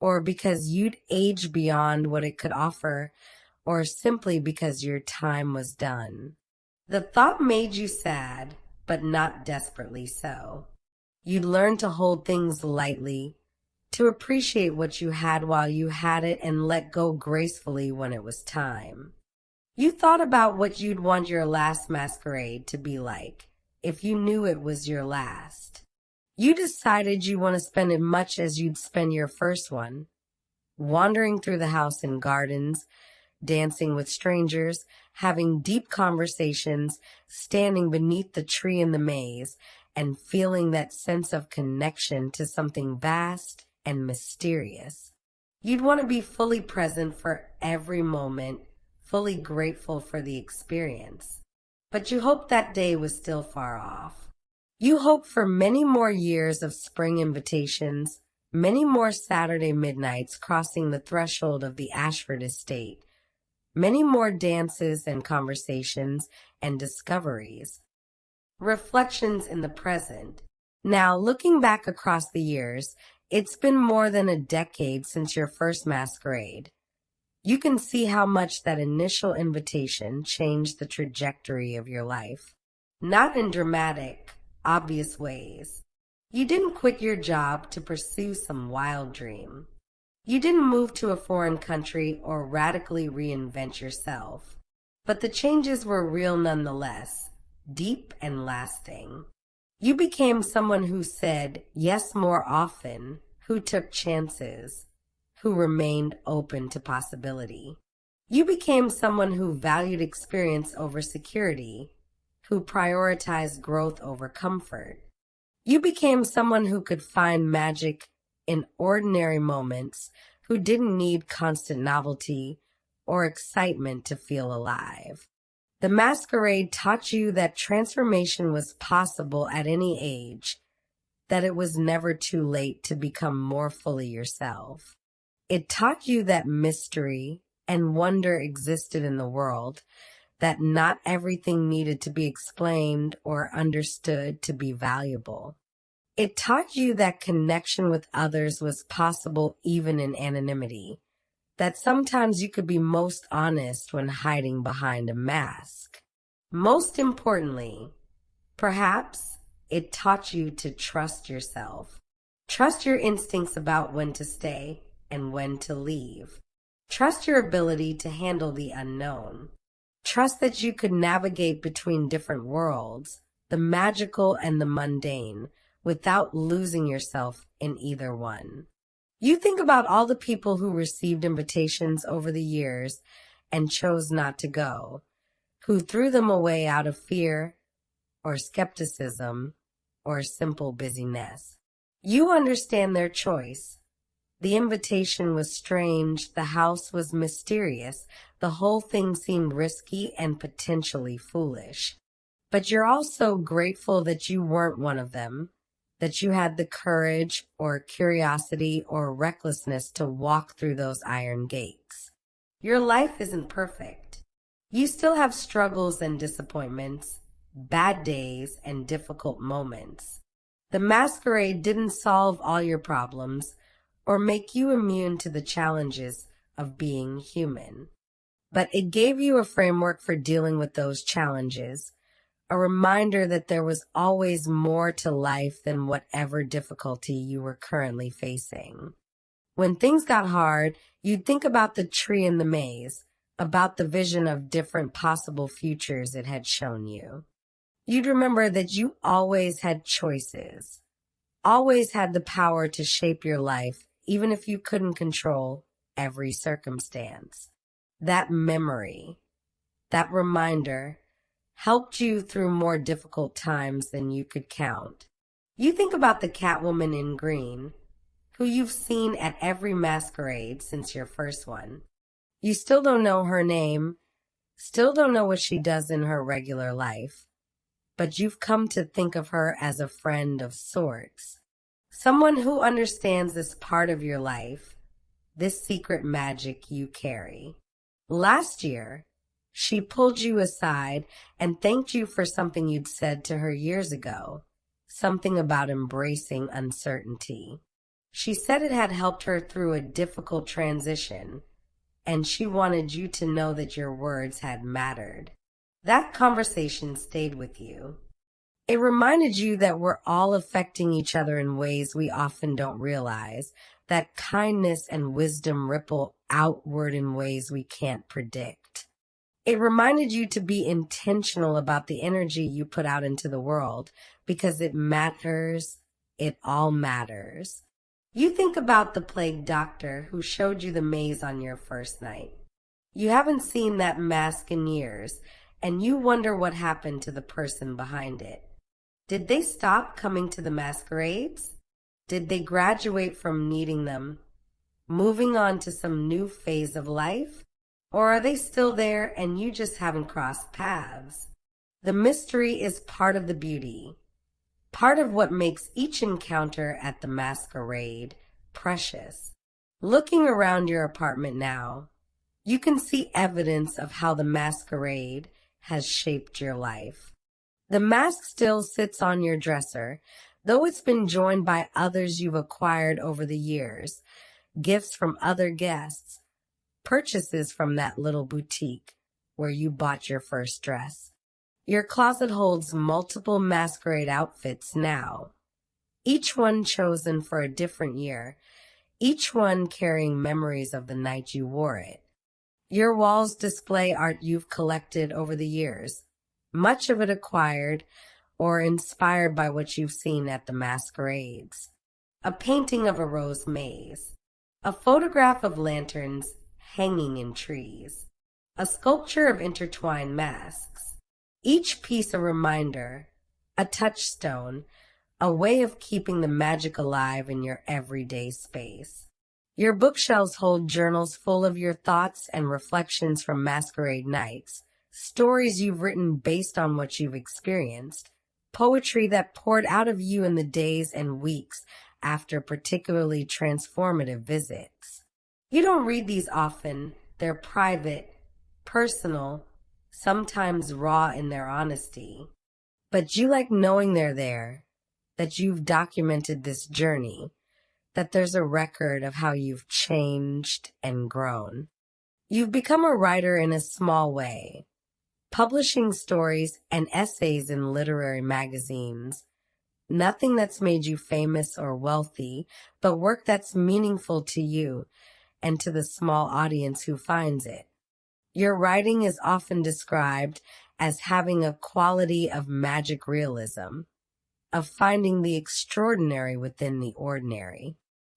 or because you'd aged beyond what it could offer, or simply because your time was done. The thought made you sad, but not desperately so. You'd learned to hold things lightly, to appreciate what you had while you had it and let go gracefully when it was time. You thought about what you'd want your last masquerade to be like, if you knew it was your last. You decided you want to spend it much as you'd spend your first one, wandering through the house and gardens, dancing with strangers, having deep conversations, standing beneath the tree in the maze, and feeling that sense of connection to something vast and mysterious. You'd want to be fully present for every moment, fully grateful for the experience. But you hope that day was still far off. You hope for many more years of spring invitations, many more Saturday midnights crossing the threshold of the Ashford estate, many more dances and conversations and discoveries. Reflections in the present. Now, looking back across the years, it's been more than a decade since your first masquerade. You can see how much that initial invitation changed the trajectory of your life. Not in dramatic, obvious ways. You didn't quit your job to pursue some wild dream. You didn't move to a foreign country or radically reinvent yourself. But the changes were real nonetheless, deep and lasting. You became someone who said yes more often, who took chances, who remained open to possibility. You became someone who valued experience over security, who prioritized growth over comfort. You became someone who could find magic in ordinary moments, who didn't need constant novelty or excitement to feel alive. The masquerade taught you that transformation was possible at any age, that it was never too late to become more fully yourself. It taught you that mystery and wonder existed in the world, that not everything needed to be explained or understood to be valuable. It taught you that connection with others was possible even in anonymity, that sometimes you could be most honest when hiding behind a mask. Most importantly, perhaps it taught you to trust yourself. Trust your instincts about when to stay and when to leave. Trust your ability to handle the unknown. Trust that you could navigate between different worlds, the magical and the mundane, without losing yourself in either one. You think about all the people who received invitations over the years and chose not to go, who threw them away out of fear or skepticism or simple busyness. You understand their choice. The invitation was strange, the house was mysterious, the whole thing seemed risky and potentially foolish. But you're also grateful that you weren't one of them, that you had the courage or curiosity or recklessness to walk through those iron gates. Your life isn't perfect. You still have struggles and disappointments, bad days and difficult moments. The masquerade didn't solve all your problems or make you immune to the challenges of being human. But it gave you a framework for dealing with those challenges, a reminder that there was always more to life than whatever difficulty you were currently facing. When things got hard, you'd think about the tree in the maze, about the vision of different possible futures it had shown you. You'd remember that you always had choices, always had the power to shape your life, even if you couldn't control every circumstance. That memory, that reminder, helped you through more difficult times than you could count. You think about the Catwoman in green, who you've seen at every masquerade since your first one. You still don't know her name, still don't know what she does in her regular life, but you've come to think of her as a friend of sorts, someone who understands this part of your life, this secret magic you carry. Last year, she pulled you aside and thanked you for something you'd said to her years ago, something about embracing uncertainty. She said it had helped her through a difficult transition, and she wanted you to know that your words had mattered. That conversation stayed with you. It reminded you that we're all affecting each other in ways we often don't realize, that kindness and wisdom ripple outward in ways we can't predict. It reminded you to be intentional about the energy you put out into the world, because it matters, it all matters. You think about the plague doctor who showed you the maze on your first night. You haven't seen that mask in years, and you wonder what happened to the person behind it. Did they stop coming to the masquerades? Did they graduate from needing them, moving on to some new phase of life? Or are they still there and you just haven't crossed paths? The mystery is part of the beauty, part of what makes each encounter at the masquerade precious. Looking around your apartment now, you can see evidence of how the masquerade has shaped your life. The mask still sits on your dresser, though it's been joined by others you've acquired over the years, gifts from other guests, purchases from that little boutique where you bought your first dress. Your closet holds multiple masquerade outfits now, each one chosen for a different year, each one carrying memories of the night you wore it. Your walls display art you've collected over the years, much of it acquired or inspired by what you've seen at the masquerades. A painting of a rose maze, a photograph of lanterns hanging in trees, a sculpture of intertwined masks, each piece a reminder, a touchstone, a way of keeping the magic alive in your everyday space. Your bookshelves hold journals full of your thoughts and reflections from masquerade nights, stories you've written based on what you've experienced, poetry that poured out of you in the days and weeks after particularly transformative visits. You don't read these often. They're private, personal, sometimes raw in their honesty. But you like knowing they're there, that you've documented this journey, that there's a record of how you've changed and grown. You've become a writer in a small way, publishing stories and essays in literary magazines. Nothing that's made you famous or wealthy, but work that's meaningful to you and to the small audience who finds it. Your writing is often described as having a quality of magic realism, of finding the extraordinary within the ordinary.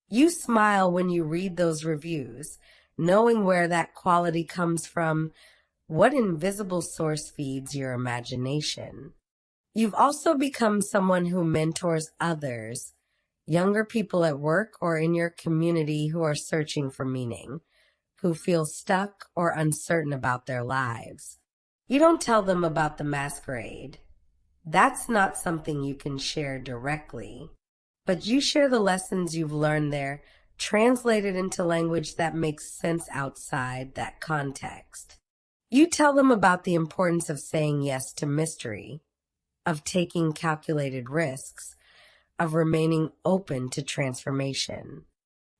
You smile when you read those reviews, knowing where that quality comes from, what invisible source feeds your imagination. You've also become someone who mentors others, younger people at work or in your community who are searching for meaning, who feel stuck or uncertain about their lives. You don't tell them about the masquerade. That's not something you can share directly. But you share the lessons you've learned there, translated into language that makes sense outside that context. You tell them about the importance of saying yes to mystery, of taking calculated risks, of remaining open to transformation.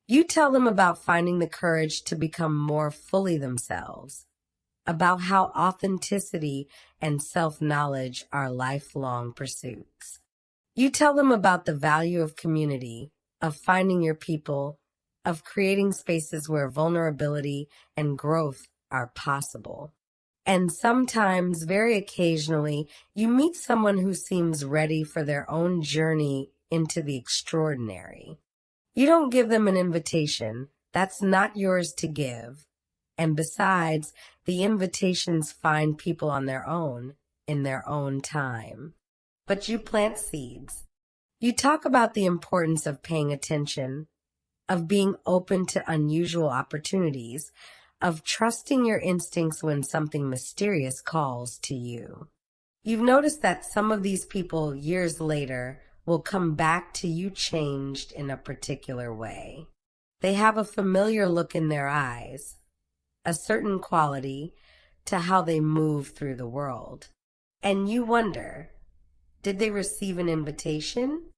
You tell them about finding the courage to become more fully themselves, about how authenticity and self-knowledge are lifelong pursuits. You tell them about the value of community, of finding your people, of creating spaces where vulnerability and growth are possible. And sometimes, very occasionally, you meet someone who seems ready for their own journey into the extraordinary. You don't give them an invitation. That's not yours to give. And besides, the invitations find people on their own, in their own time. But you plant seeds. You talk about the importance of paying attention, of being open to unusual opportunities, of trusting your instincts when something mysterious calls to you. You've noticed that some of these people years later will come back to you changed in a particular way. They have a familiar look in their eyes, a certain quality to how they move through the world. And you wonder, did they receive an invitation?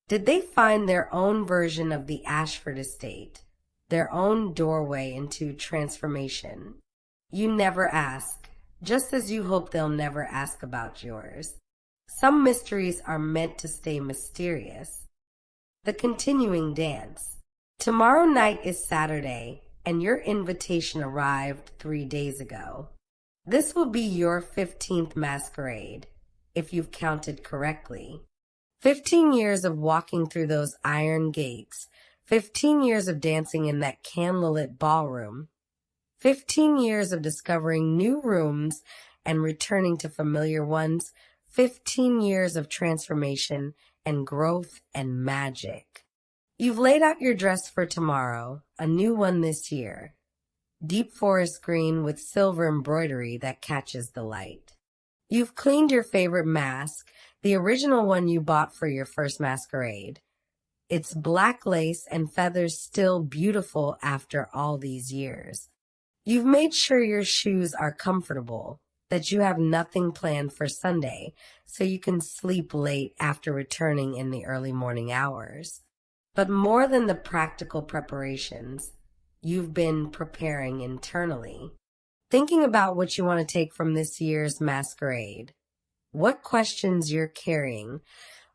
Did they find their own version of the Ashford estate, their own doorway into transformation? You never ask, just as you hope they'll never ask about yours. Some mysteries are meant to stay mysterious. The continuing dance. Tomorrow night is Saturday, and your invitation arrived 3 days ago. This will be your 15th masquerade, if you've counted correctly. 15 years of walking through those iron gates, 15 years of dancing in that candlelit ballroom, 15 years of discovering new rooms and returning to familiar ones. 15 years of transformation and growth and magic. You've laid out your dress for tomorrow, a new one this year. Deep forest green with silver embroidery that catches the light. You've cleaned your favorite mask, the original one you bought for your first masquerade. It's black lace and feathers, still beautiful after all these years. You've made sure your shoes are comfortable, that you have nothing planned for Sunday, so you can sleep late after returning in the early morning hours. But more than the practical preparations, you've been preparing internally, thinking about what you want to take from this year's masquerade, what questions you're carrying,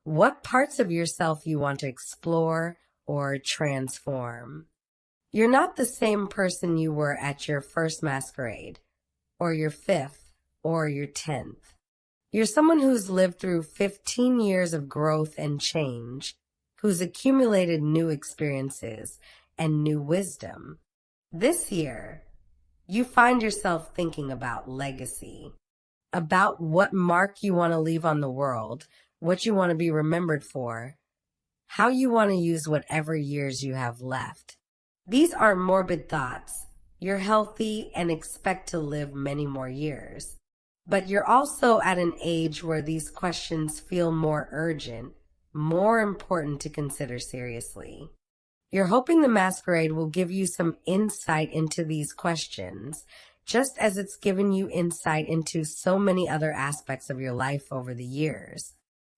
what parts of yourself you want to explore or transform. You're not the same person you were at your first masquerade, or your fifth, or your 10th. You're someone who's lived through 15 years of growth and change, who's accumulated new experiences and new wisdom. This year, you find yourself thinking about legacy, about what mark you want to leave on the world, what you want to be remembered for, how you want to use whatever years you have left. These aren't morbid thoughts. You're healthy and expect to live many more years. But you're also at an age where these questions feel more urgent, more important to consider seriously. You're hoping the masquerade will give you some insight into these questions, just as it's given you insight into so many other aspects of your life over the years.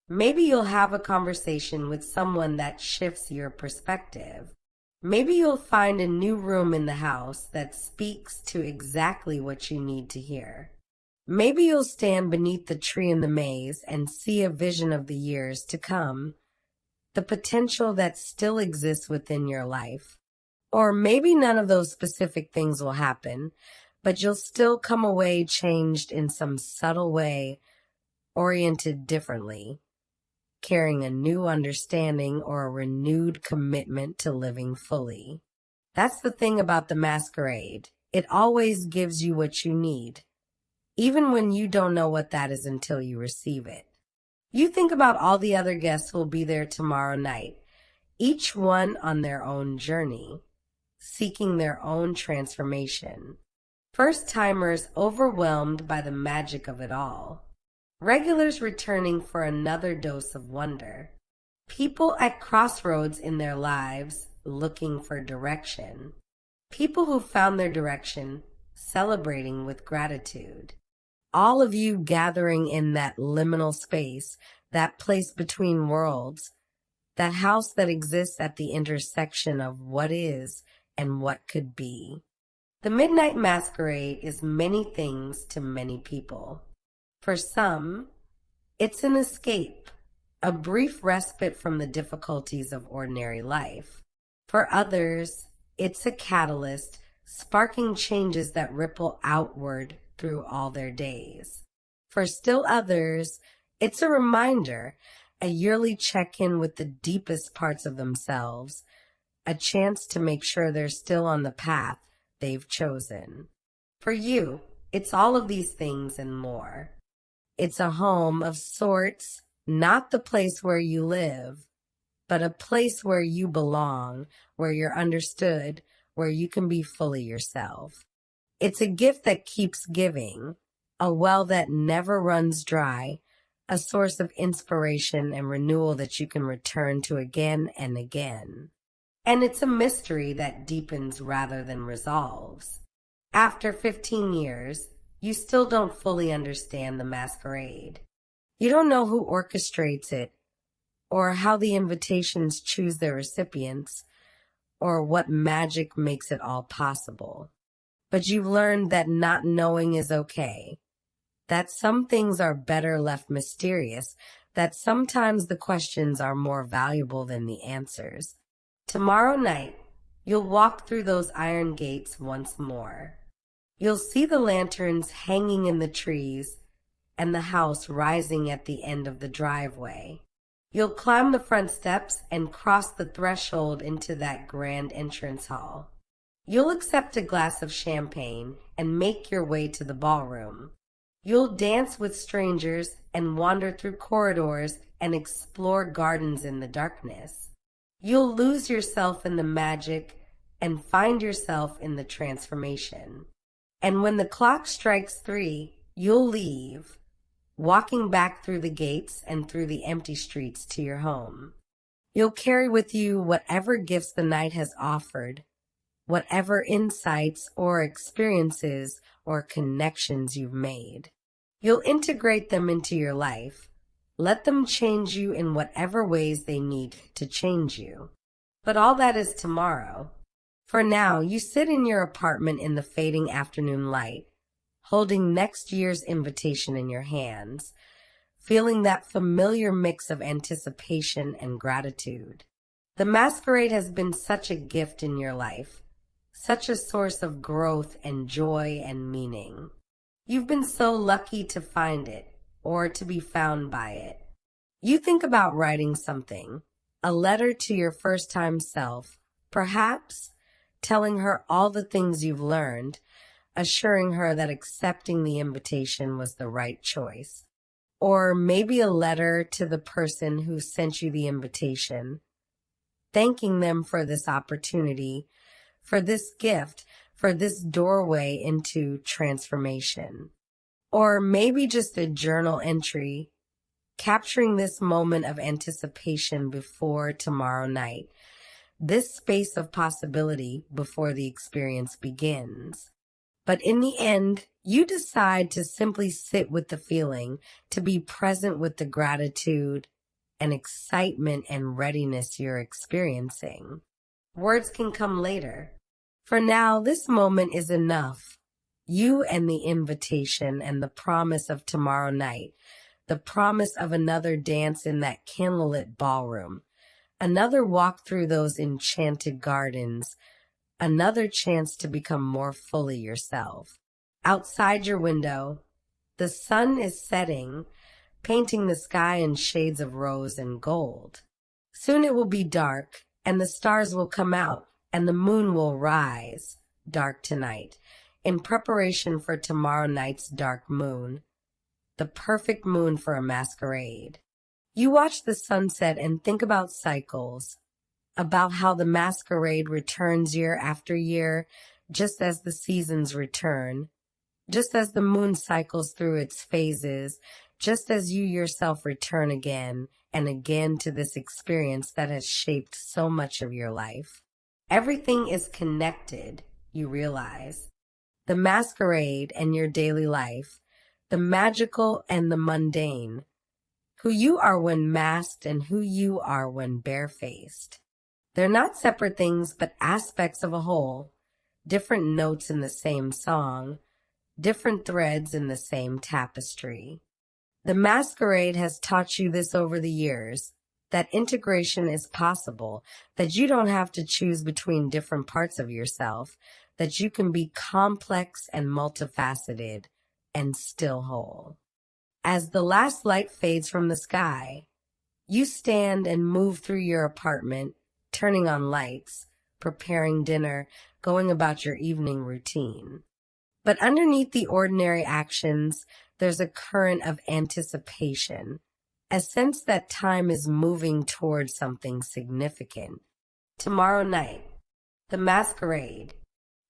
Maybe you'll have a conversation with someone that shifts your perspective. Maybe you'll find a new room in the house that speaks to exactly what you need to hear. Maybe you'll stand beneath the tree in the maze and see a vision of the years to come, the potential that still exists within your life. Or maybe none of those specific things will happen, but you'll still come away changed in some subtle way, oriented differently, carrying a new understanding or a renewed commitment to living fully. That's the thing about the masquerade. It always gives you what you need, even when you don't know what that is until you receive it. You think about all the other guests who will be there tomorrow night, each one on their own journey, seeking their own transformation. First-timers overwhelmed by the magic of it all. Regulars returning for another dose of wonder. People at crossroads in their lives looking for direction. People who found their direction celebrating with gratitude. All of you gathering in that liminal space, that place between worlds, that house that exists at the intersection of what is and what could be. The Midnight Masquerade is many things to many people. For some, it's an escape, a brief respite from the difficulties of ordinary life. For others, it's a catalyst, sparking changes that ripple outward through all their days. For still others, it's a reminder, a yearly check-in with the deepest parts of themselves, a chance to make sure they're still on the path they've chosen. For you, it's all of these things and more. It's a home of sorts, not the place where you live, but a place where you belong, where you're understood, where you can be fully yourself. It's a gift that keeps giving, a well that never runs dry, a source of inspiration and renewal that you can return to again and again. And it's a mystery that deepens rather than resolves. After 15 years, you still don't fully understand the masquerade. You don't know who orchestrates it, or how the invitations choose their recipients, or what magic makes it all possible. But you've learned that not knowing is okay, that some things are better left mysterious, that sometimes the questions are more valuable than the answers. Tomorrow night, you'll walk through those iron gates once more. You'll see the lanterns hanging in the trees and the house rising at the end of the driveway. You'll climb the front steps and cross the threshold into that grand entrance hall. You'll accept a glass of champagne and make your way to the ballroom. You'll dance with strangers and wander through corridors and explore gardens in the darkness. You'll lose yourself in the magic and find yourself in the transformation. And when the clock strikes 3, you'll leave, walking back through the gates and through the empty streets to your home. You'll carry with you whatever gifts the night has offered, whatever insights or experiences or connections you've made. You'll integrate them into your life. Let them change you in whatever ways they need to change you. But all that is tomorrow. For now, you sit in your apartment in the fading afternoon light, holding next year's invitation in your hands, feeling that familiar mix of anticipation and gratitude. The masquerade has been such a gift in your life, such a source of growth and joy and meaning. You've been so lucky to find it, or to be found by it. You think about writing something, a letter to your first-time self, perhaps telling her all the things you've learned, assuring her that accepting the invitation was the right choice. Or maybe a letter to the person who sent you the invitation, thanking them for this opportunity, for this gift, for this doorway into transformation. Or maybe just a journal entry, capturing this moment of anticipation before tomorrow night, this space of possibility before the experience begins. But in the end, you decide to simply sit with the feeling, to be present with the gratitude and excitement and readiness you're experiencing. Words can come later. For now, this moment is enough. You and the invitation and the promise of tomorrow night, the promise of another dance in that candlelit ballroom, another walk through those enchanted gardens, another chance to become more fully yourself. Outside your window, the sun is setting, painting the sky in shades of rose and gold. Soon it will be dark, and the stars will come out, and the moon will rise, dark tonight, in preparation for tomorrow night's dark moon, the perfect moon for a masquerade. You watch the sunset and think about cycles, about how the masquerade returns year after year, just as the seasons return, just as the moon cycles through its phases, just as you yourself return again and again to this experience that has shaped so much of your life. Everything is connected, you realize. The masquerade and your daily life, the magical and the mundane, who you are when masked and who you are when barefaced. They're not separate things, but aspects of a whole, different notes in the same song, different threads in the same tapestry. The masquerade has taught you this over the years, that integration is possible, that you don't have to choose between different parts of yourself, that you can be complex and multifaceted and still whole. As the last light fades from the sky, you stand and move through your apartment, turning on lights, preparing dinner, going about your evening routine. But underneath the ordinary actions, there's a current of anticipation, a sense that time is moving towards something significant. Tomorrow night, the masquerade,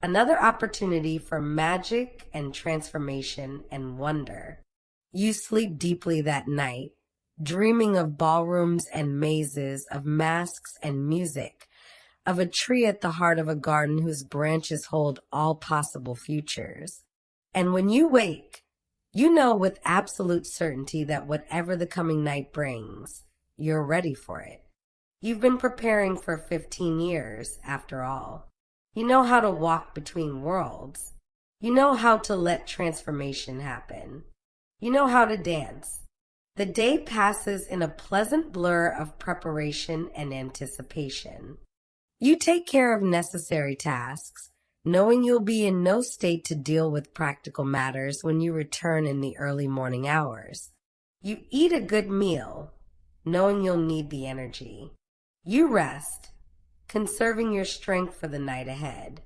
another opportunity for magic and transformation and wonder. You sleep deeply that night, dreaming of ballrooms and mazes, of masks and music, of a tree at the heart of a garden whose branches hold all possible futures. And when you wake, you know with absolute certainty that whatever the coming night brings, you're ready for it. You've been preparing for 15 years, after all. You know how to walk between worlds. You know how to let transformation happen. You know how to dance. The day passes in a pleasant blur of preparation and anticipation. You take care of necessary tasks, knowing you'll be in no state to deal with practical matters when you return in the early morning hours. You eat a good meal, knowing you'll need the energy. You rest, conserving your strength for the night ahead.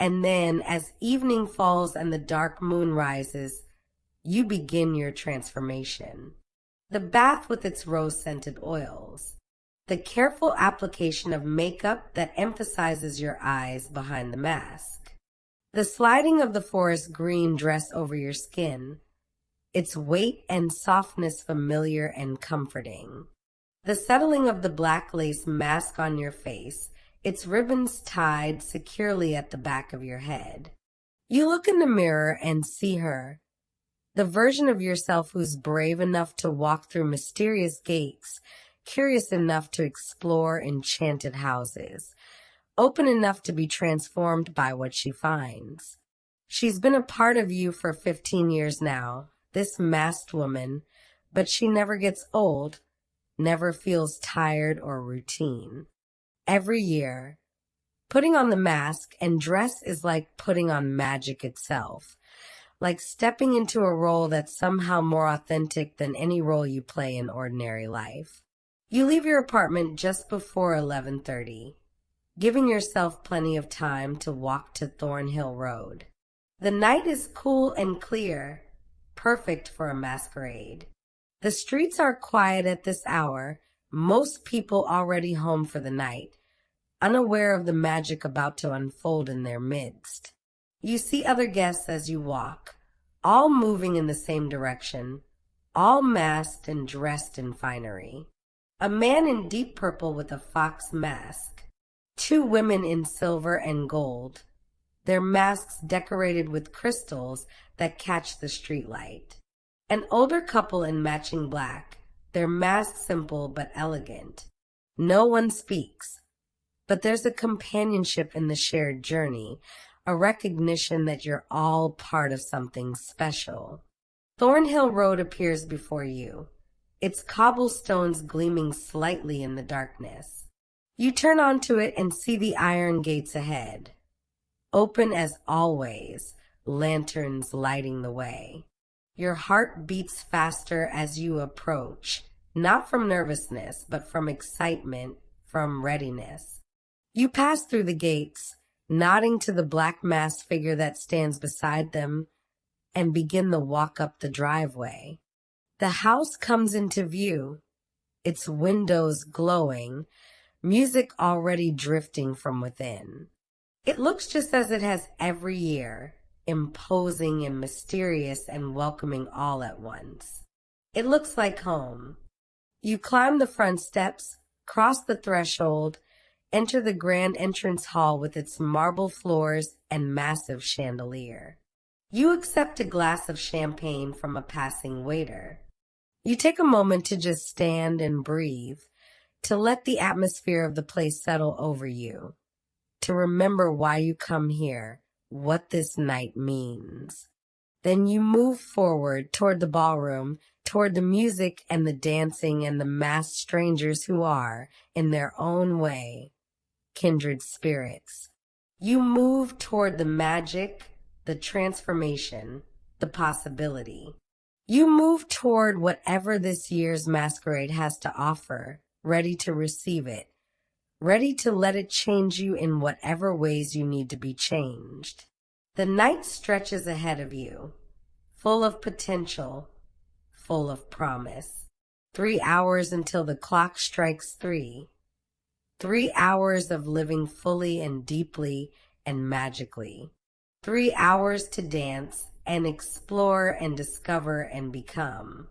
And then, as evening falls and the dark moon rises, you begin your transformation. The bath with its rose-scented oils. The careful application of makeup that emphasizes your eyes behind the mask. The sliding of the forest green dress over your skin. Its weight and softness familiar and comforting. The settling of the black lace mask on your face, its ribbons tied securely at the back of your head. You look in the mirror and see her, the version of yourself who's brave enough to walk through mysterious gates, curious enough to explore enchanted houses, open enough to be transformed by what she finds. She's been a part of you for 15 years now, this masked woman, but she never gets old, never feels tired or routine. Every year, putting on the mask and dress is like putting on magic itself, like stepping into a role that's somehow more authentic than any role you play in ordinary life. You leave your apartment just before 11:30, giving yourself plenty of time to walk to Thornhill Road. The night is cool and clear, perfect for a masquerade. The streets are quiet at this hour, most people already home for the night, unaware of the magic about to unfold in their midst. You see other guests as you walk, all moving in the same direction, all masked and dressed in finery. A man in deep purple with a fox mask, 2 women in silver and gold, their masks decorated with crystals that catch the streetlight. An older couple in matching black, their masks simple but elegant. No one speaks, but there's a companionship in the shared journey, a recognition that you're all part of something special. Thornhill Road appears before you, its cobblestones gleaming slightly in the darkness. You turn onto it and see the iron gates ahead. Open as always, lanterns lighting the way. Your heart beats faster as you approach, not from nervousness, but from excitement, from readiness. You pass through the gates, nodding to the black masked figure that stands beside them, and begin the walk up the driveway. The house comes into view, its windows glowing, music already drifting from within. It looks just as it has every year, imposing and mysterious and welcoming all at once. It looks like home. You climb the front steps, cross the threshold, enter the grand entrance hall with its marble floors and massive chandelier. You accept a glass of champagne from a passing waiter. You take a moment to just stand and breathe, to let the atmosphere of the place settle over you, to remember why you come here, what this night means. Then you move forward toward the ballroom, toward the music and the dancing and the masked strangers who are, in their own way, kindred spirits. You move toward the magic, the transformation, the possibility. You move toward whatever this year's masquerade has to offer, ready to receive it, ready to let it change you in whatever ways you need to be changed. The night stretches ahead of you, full of potential, full of promise. 3 hours until the clock strikes 3. 3 hours of living fully and deeply and magically. 3 hours to dance and explore and discover and become.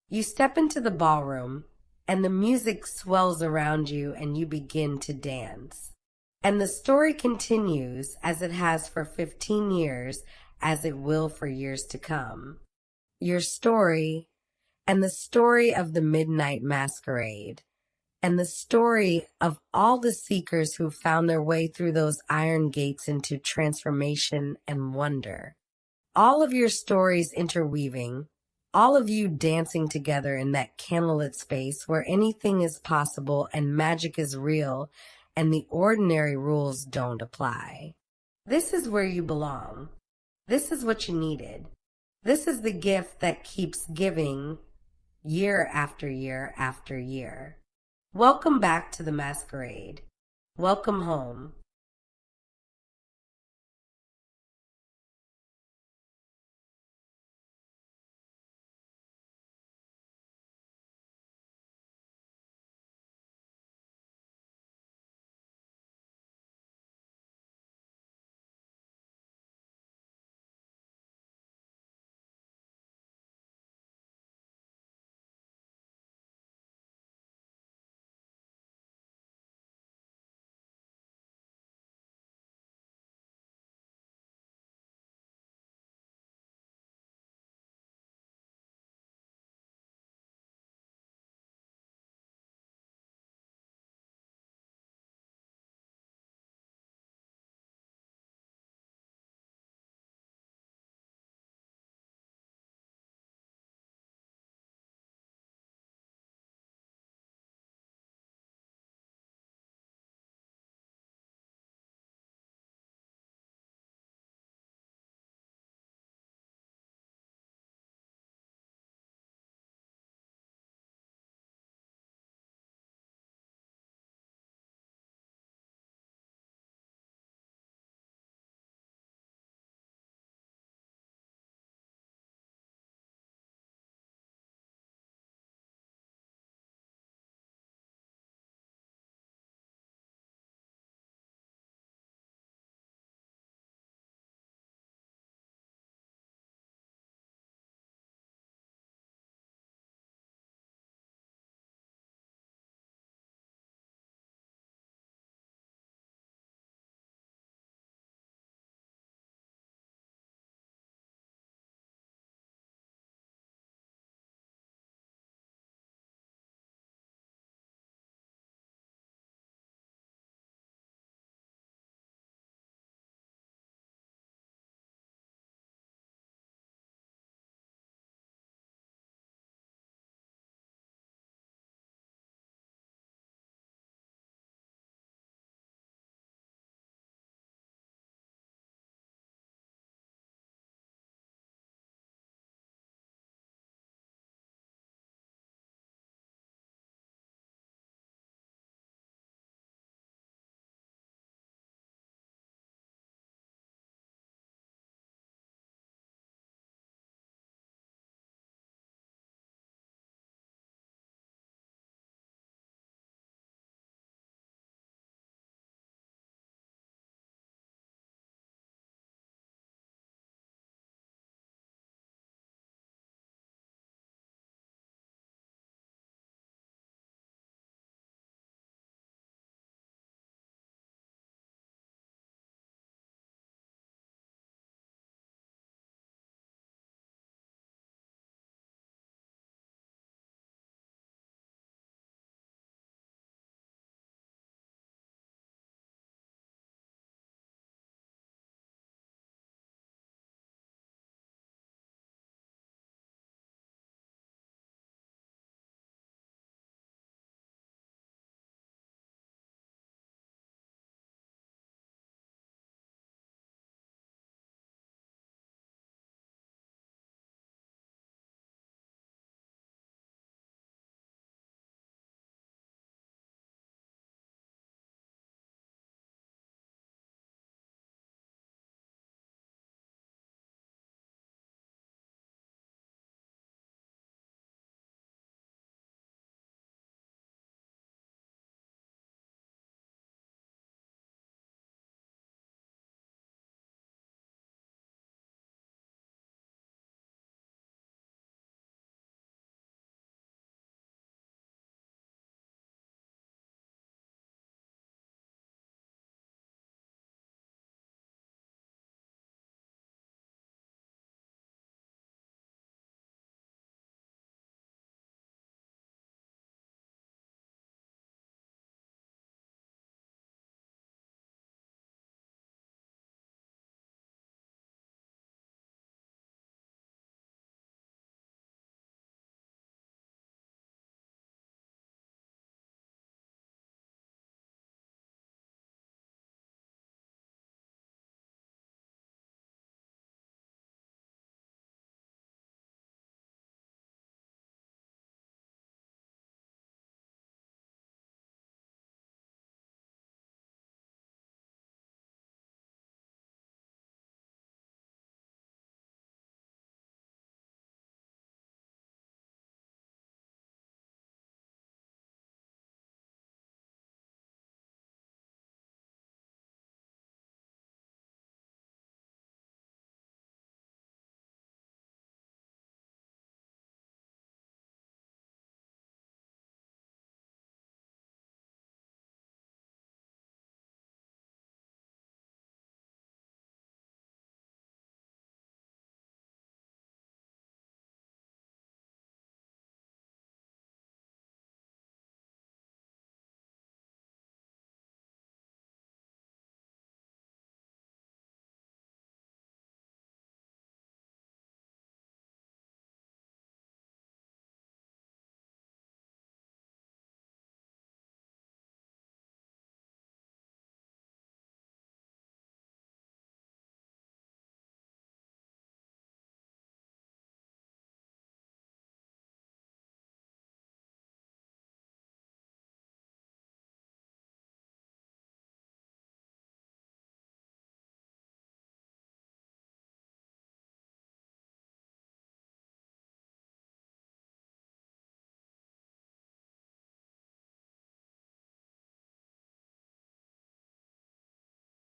You step into the ballroom, and the music swells around you and you begin to dance. And the story continues as it has for 15 years, as it will for years to come. Your story, and the story of the midnight masquerade, and the story of all the seekers who found their way through those iron gates into transformation and wonder. All of your stories interweaving, all of you dancing together in that candlelit space where anything is possible and magic is real and the ordinary rules don't apply. This is where you belong. This is what you needed. This is the gift that keeps giving year after year after year. Welcome back to the masquerade. Welcome home.